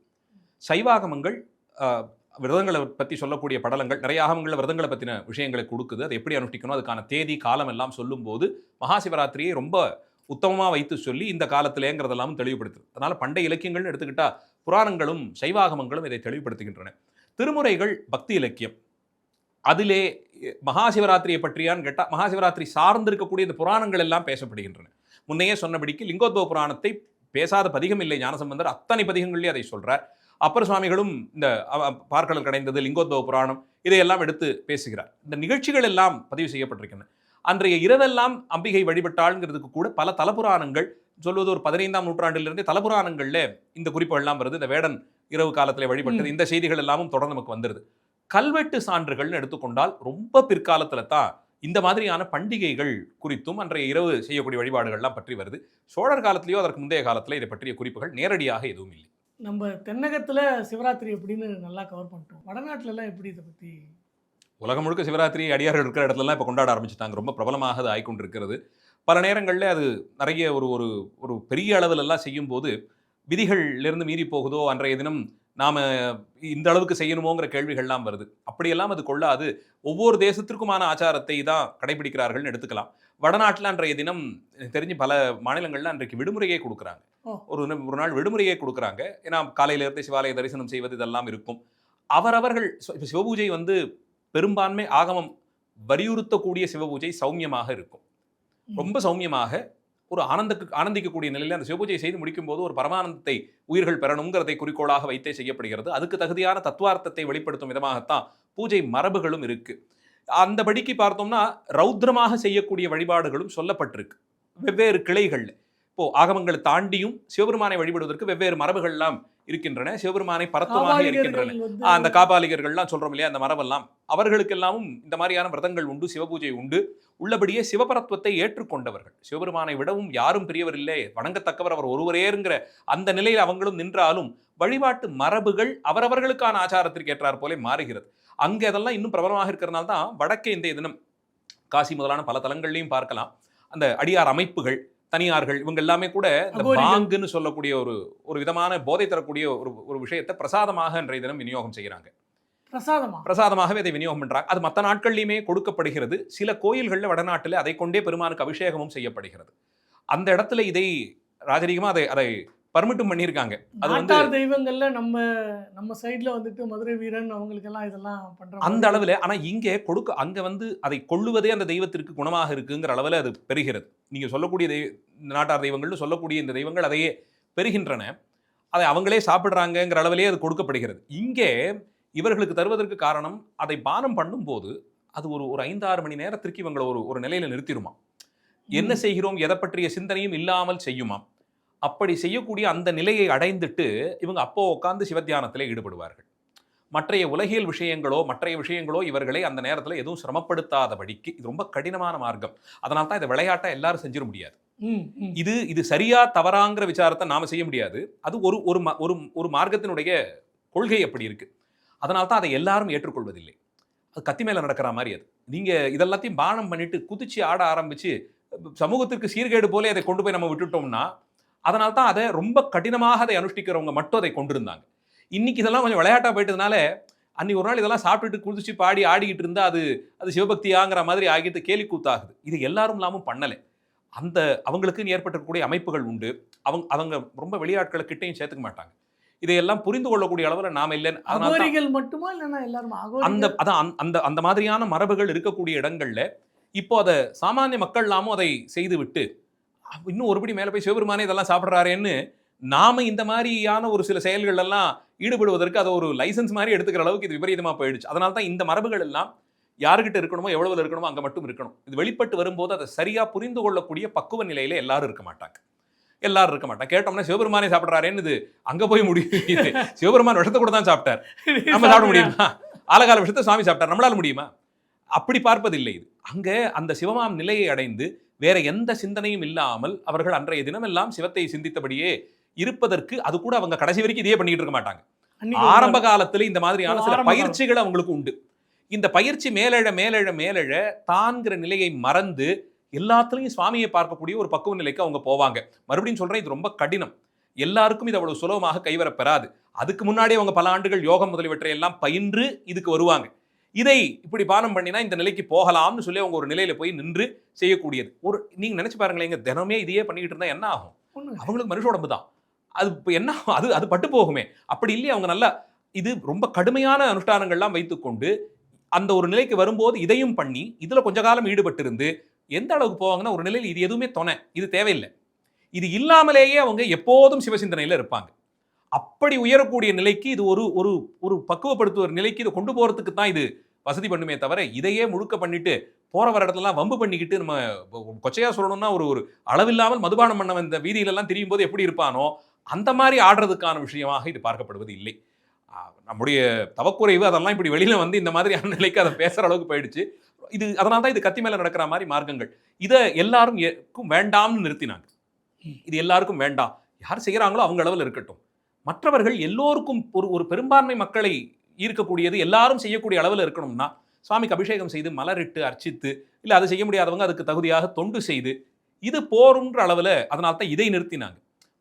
சைவாகமங்கள் விரதங்களை பற்றி சொல்லக்கூடிய படலங்கள் நிறைய ஆகமங்களில் விரதங்களை பற்றின விஷயங்களை கொடுக்குது. அதை எப்படி அனுஷ்டிக்கணும், அதுக்கான தேதி காலம் எல்லாம் சொல்லும்போது மகாசிவராத்திரியை ரொம்ப உத்தமமாக வைத்து சொல்லி இந்த காலத்திலேங்கிறதெல்லாம் தெளிவுபடுத்துது. அதனால் பண்டைய இலக்கியங்கள்னு எடுத்துக்கிட்டால் புராணங்களும் சைவாகமங்களும் இதை தெளிவுபடுத்துகின்றன. திருமுறைகள் பக்தி இலக்கியம். அதிலே மகாசிவராத்திரியை பற்றியான்னு கேட்டால் மகாசிவராத்திரி சார்ந்திருக்கக்கூடிய இந்த புராணங்கள் எல்லாம் பேசப்படுகின்றன. முன்னையே சொன்னபடிக்கு லிங்கோத்பவ புராணத்தை பேசாத பதிகம் இல்லை ஞானசம்பந்தர். அத்தனை பதிகங்கள்லேயே அதை சொல்கிறார். அப்பர் சுவாமிகளும் இந்த பார்க்கடல் கடைந்தது, லிங்கோத்பவ புராணம், இதையெல்லாம் எடுத்து பேசுகிறார். இந்த நிகழ்ச்சிகள் எல்லாம் பதிவு செய்யப்பட்டிருக்கின்றன. அன்றைய இரவெல்லாம் அம்பிகை வழிபட்டாள்ங்கிறதுக்கு கூட பல தலபுராணங்கள் சொல்வது ஒரு 15ஆம் நூற்றாண்டிலிருந்தே தலபுராணங்கள்ல இந்த குறிப்புகள்லாம் வருது. இந்த வேடன் இரவு காலத்தில் வழிபட்டது, இந்த செய்திகள் எல்லாமும் தொடர்ந்து நமக்கு வந்துருது. கல்வெட்டு சான்றுகள்னு எடுத்துக்கொண்டால் ரொம்ப பிற்காலத்தில் தான் இந்த மாதிரியான பண்டிகைகள் குறித்தும் அன்றைய இரவு செய்யக்கூடிய வழிபாடுகள்லாம் பற்றி வருது. சோழர் காலத்திலேயோ அதற்கு முந்தைய காலத்தில் இதை பற்றிய குறிப்புகள் நேரடியாக எதுவும் இல்லை.
நம்ம தென்னகத்தில் சிவராத்திரி எப்படின்னு நல்லா கவர் பண்ணிட்டோம். வடநாட்டிலலாம் எப்படி இதை பற்றி?
உலகம் முழுக்க சிவராத்திரி அடியார்கள் இருக்கிற இடத்துலலாம் இப்போ கொண்டாட ஆரம்பிச்சுட்டாங்க. ரொம்ப பிரபலமாக அது ஆய்கொண்டிருக்கிறது. பல நேரங்களில் அது நிறைய ஒரு ஒரு பெரிய அளவிலெல்லாம் செய்யும்போது விதிகள்லேருந்து மீறி போகுதோ அன்றைய தினம் நாம் இந்த அளவுக்கு செய்யணுமோங்கிற கேள்விகள்லாம் வருது. அப்படியெல்லாம் அது கொள்ளாது. ஒவ்வொரு தேசத்திற்குமான ஆச்சாரத்தை தான் கடைபிடிக்கிறார்கள்னு எடுத்துக்கலாம். வடநாட்டில் அன்றைய தினம் எனக்கு தெரிஞ்சு பல மாநிலங்கள்ல அன்றைக்கு விடுமுறையே கொடுக்குறாங்க.
ஓ.
ஒரு நாள் விடுமுறையே கொடுக்குறாங்க. ஏன்னா காலையில இருந்து சிவாலய தரிசனம் செய்வது இதெல்லாம் இருக்கும். அவரவர்கள் இப்ப சிவபூஜை வந்து பெரும்பான்மை ஆகமம் வலியுறுத்தக்கூடிய சிவபூஜை சௌமியமாக இருக்கும். ரொம்ப சௌமியமாக ஒரு ஆனந்திக்கக்கூடிய நிலையில் அந்த சிவபூஜையை செய்து முடிக்கும் போது ஒரு பரமானந்தத்தை உயிர்கள் பெறணுங்கிறதை குறிக்கோளாக வைத்தே செய்யப்படுகிறது. அதுக்கு தகுதியான தத்துவார்த்தத்தை வெளிப்படுத்தும் விதமாகத்தான் பூஜை மரபுகளும் இருக்கு. அந்தபடிக்கு பார்த்தோம்னா ரௌத்ரமாக செய்யக்கூடிய வழிபாடுகளும் சொல்லப்பட்டிருக்கு வெவ்வேறு கிளைகள். இப்போ ஆகமங்களை தாண்டியும் சிவபெருமானை வழிபடுவதற்கு வெவ்வேறு மரபுகள்லாம் இருக்கின்றன. சிவபெருமானை பரத்துவமாக இருக்கின்றன. அந்த காபாலிகர்கள்லாம் சொல்றோம் இல்லையா, அந்த மரபெல்லாம் அவர்களுக்கெல்லாமும் இந்த மாதிரியான விரதங்கள் உண்டு, சிவபூஜை உண்டு. உள்ளபடியே சிவபரத்துவத்தை ஏற்றுக்கொண்டவர்கள், சிவபெருமானை விடவும் யாரும் பெரியவர் இல்லை, வணங்கத்தக்கவர் அவர் ஒருவரேங்கிற அந்த நிலையில் அவங்களும் நின்றாலும் வழிபாட்டு மரபுகள் அவரவர்களுக்கான ஆச்சாரத்திற்கு ஏற்றார் போல மாறுகிறது. அங்கே அதெல்லாம் இன்னும் பிரபலமாக இருக்கிறதுனால தான் வடக்கே இந்த தினம் காசி முதலான பல தலங்கள்லையும் பார்க்கலாம். அந்த அடியார் அமைப்புகள், தனியார்கள் இவங்க எல்லாமே கூட இந்த பாங்குன்னு சொல்லக்கூடிய ஒரு விதமான போதை தரக்கூடிய ஒரு விஷயத்தை பிரசாதமாக இன்றைய தினம் விநியோகம் செய்கிறாங்க. பிரசாதமாகவே அதை விநியோகம் பண்றாங்க. அது மற்ற நாட்கள்லையுமே கொடுக்கப்படுகிறது. சில கோயில்களில் வடநாட்டில் அதை கொண்டே பெருமானுக்கு அபிஷேகமும் செய்யப்படுகிறது. அந்த இடத்துல இதை ராஜரீகமா அதை பர்மிட்டும் பண்ணியிருக்காங்க. அது வந்து
தெய்வங்கள்ல நம்ம சைட்ல வந்துட்டு மதுரை வீரன் அவங்களுக்கெல்லாம் இதெல்லாம் பண்றாங்க
அந்த அளவில். ஆனா இங்கே அங்க வந்து அதை கொள்ளுவதே அந்த தெய்வத்திற்கு குணமாக இருக்குங்கிற அளவில் அது பெறுகிறது. நீங்க சொல்லக்கூடிய நாட்டார் தெய்வங்கள்னு சொல்லக்கூடிய இந்த தெய்வங்கள் அதையே பெறுகின்றன. அதை அவங்களே சாப்பிடுறாங்கிற அளவிலே அது கொடுக்கப்படுகிறது. இங்கே இவர்களுக்கு தருவதற்கு காரணம் அதை பானம் பண்ணும்போது அது ஒரு 5-6 மணி நேரத்திற்கு இவங்களை ஒரு நிலையில நிறுத்திடுமா. என்ன செய்கிறோம் எதை பற்றிய சிந்தனையும் இல்லாமல் செய்யுமாம். அப்படி செய்யக்கூடிய அந்த நிலையை அடைந்துட்டு இவங்க அப்போ உட்கார்ந்து சிவத்தியானத்தில் ஈடுபடுவார்கள். மற்றைய உலகியல் விஷயங்களோ இவர்களை அந்த நேரத்தில் எதுவும் சிரமப்படுத்தாதபடிக்கு இது ரொம்ப கடினமான மார்க்கம். அதனால தான் இதை விளையாட்டா எல்லாரும் செஞ்சிட முடியாது. இது சரியா தவறாங்கிற விசாரத்தை நாம செய்ய முடியாது. அது ஒரு மார்க்கத்தினுடைய கொள்கை அப்படி இருக்கு. அதனால தான் அதை எல்லாரும் ஏற்றுக்கொள்வதில்லை. அது கத்தி மேல நடக்கிற மாதிரி. அது நீங்க இதெல்லாத்தையும் பானம் பண்ணிட்டு குதிச்சு ஆட ஆரம்பிச்சு சமூகத்திற்கு சீர்கேடு போல அதை கொண்டு போய் நம்ம விட்டுட்டோம்னா, அதனால தான் அதை ரொம்ப கடினமாக அதை அனுஷ்டிக்கிறவங்க மட்டும் அதை கொண்டிருந்தாங்க. இன்னைக்கு இதெல்லாம் கொஞ்சம் விளையாட்டா போயிட்டதுனால அன்னைக்கு ஒரு நாள் இதெல்லாம் சாப்பிட்டுட்டு குதிச்சு பாடி ஆடிக்கிட்டு இருந்தா அது சிவபக்தியாங்கிற மாதிரி ஆகிட்டு கேலி கூத்தாகுது. இது எல்லாரும் இல்லாமல் பண்ணலை. அந்த அவங்களுக்கு ஏற்பட்டிருக்கக்கூடிய அமைப்புகள் உண்டு. அவங்க ரொம்ப வெளியாட்களை கிட்டையும் சேர்த்துக்க மாட்டாங்க. இதையெல்லாம் புரிந்து கொள்ளக்கூடிய அளவில் நாம இல்லைன்னு
மட்டுமா இல்லைன்னா
எல்லாரும் அந்த மாதிரியான மரபுகள் இருக்கக்கூடிய இடங்கள்ல இப்போ அதை சாமானிய மக்கள் எல்லாமும் அதை செய்து விட்டு இன்னும் ஒருபடி மேலே போய் சிவபெருமானே இதெல்லாம் சாப்பிட்றாரேன்னு நாம இந்த மாதிரியான ஒரு சில செயல்கள் எல்லாம் ஈடுபடுவதற்கு அதை ஒரு லைசன்ஸ் மாதிரி எடுத்துக்கிற அளவுக்கு இது விபரீதமாக போயிடுச்சு. அதனால தான் இந்த மரபுகள் எல்லாம் யாருக்கிட்ட இருக்கணுமோ எவ்வளவு இருக்கணுமோ அங்கே மட்டும் இருக்கணும். இது வெளிப்பட்டு வரும்போது அதை சரியா புரிந்து கொள்ளக்கூடிய பக்குவ நிலையில எல்லாரும் இருக்க மாட்டாங்க. கேட்டோம்னா சிவபெருமானே சாப்பிட்றாரேன்னு இது அங்கே போய் முடியும். சிவபெருமான் விஷத்தை கூட தான் சாப்பிட்டார், நம்ம சாப்பிட முடியுமா? ஆலகால விஷத்தை சுவாமி சாப்பிட்டார், நம்மளால முடியுமா? அப்படி பார்ப்பதில்லை. இது அங்கே அந்த சிவமாம் நிலையை அடைந்து வேற எந்த சிந்தனையும் இல்லாமல் அவர்கள் அன்றைய தினம் எல்லாம் சிவத்தை சிந்தித்தபடியே இருப்பதற்கு அது கூட அவங்க கடைசி வரைக்கும் இதையே பண்ணிட்டு இருக்க மாட்டாங்க. ஆரம்ப காலத்துல இந்த மாதிரியான சில பயிற்சிகள் அவங்களுக்கு உண்டு. இந்த பயிற்சி மேலெழ தான்கிற நிலையை மறந்து எல்லாத்துலயும் சுவாமியை பார்க்கக்கூடிய ஒரு பக்குவ நிலைக்கு அவங்க போவாங்க. மறுபடியும் சொல்றேன், இது ரொம்ப கடினம். எல்லாருக்கும் இது அவ்வளவு சுலபமாக கைவர பெறாது. அதுக்கு முன்னாடி அவங்க பல ஆண்டுகள் யோகம் முதலியவற்றை எல்லாம் பயின்று இதுக்கு வருவாங்க. இதை இப்படி பானம் பண்ணினா இந்த நிலைக்கு போகலாம்னு சொல்லி அவங்க ஒரு நிலையில போய் நின்று செய்யக்கூடியது. நீங்க நினைச்சு பாருங்களேன், தினமே இதையே பண்ணிக்கிட்டு இருந்தா என்ன ஆகும்? அவங்களுக்கு மனுஷ உடம்பு தான் அது. என்ன அது பட்டு போகுமே. அப்படி இல்லையே, அவங்க நல்லா இது ரொம்ப கடுமையான அனுஷ்டானங்கள்லாம் வைத்துக்கொண்டு அந்த ஒரு நிலைக்கு வரும்போது இதையும் பண்ணி இதுல கொஞ்ச காலம் ஈடுபட்டு இருந்து எந்த அளவுக்கு போவாங்கன்னா, ஒரு நிலையில் இது எதுவுமே இது தேவையில்லை. இது இல்லாமலேயே அவங்க எப்போதும் சிவசிந்தனையில இருப்பாங்க. அப்படி உயரக்கூடிய நிலைக்கு இது ஒரு பக்குவப்படுத்துவ நிலைக்கு இதை கொண்டு போறதுக்கு தான் இது வசதி பண்ணுமே தவிர, இதையே முழுக்க பண்ணிட்டு போற வர இடத்துலலாம் வம்பு பண்ணிக்கிட்டு நம்ம கொச்சையா சொல்லணும்னா ஒரு அளவில்லாமல் மதுபானம் பண்ண இந்த வீதியிலெல்லாம் திரியும் போது எப்படி இருப்பானோ அந்த மாதிரி ஆடுறதுக்கான விஷயமாக இது பார்க்கப்படுவது இல்லை. நம்முடைய தவக்குறைவு அதெல்லாம் இப்படி வெளியில வந்து இந்த மாதிரியான நிலைக்கு அதை பேசுற அளவுக்கு போயிடுச்சு. இது அதனால தான் இது கத்தி மேல நடக்கிற மாதிரி மார்க்கங்கள். இதை எல்லாரும் வேண்டாம்னு நிறுத்தினாங்க. இது எல்லாருக்கும் வேண்டாம், யார் செய்யறாங்களோ அவங்க அளவில் இருக்கட்டும். மற்றவர்கள் எல்லோருக்கும் ஒரு பெரும்பான்மை மக்களை ஈர்க்கக்கூடியது எல்லாரும் செய்யக்கூடிய அளவில் இருக்கணும்னா சுவாமிக்கு அபிஷேகம் செய்து மலரிட்டு அர்ச்சித்து, இல்லை அதை செய்ய முடியாதவங்க அதுக்கு தகுதியாக தொண்டு செய்து இது போருன்ற அளவில், அதனால தான் இதை நிறுத்தினாங்க.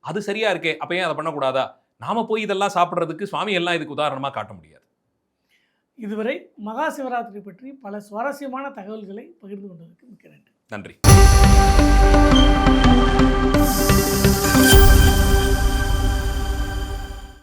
அது சரியா இருக்கே, அப்ப ஏன் அதை பண்ணக்கூடாதா? நாம போய் இதெல்லாம் சாப்பிட்றதுக்கு சுவாமி எல்லாம் இதுக்கு உதாரணமா காட்ட முடியாது.
இதுவரை மகா சிவராத்திரி பற்றி பல சுவாரஸ்யமான தகவல்களை பகிர்ந்து கொண்டதற்கு மிக்க நன்றி.
நன்றி.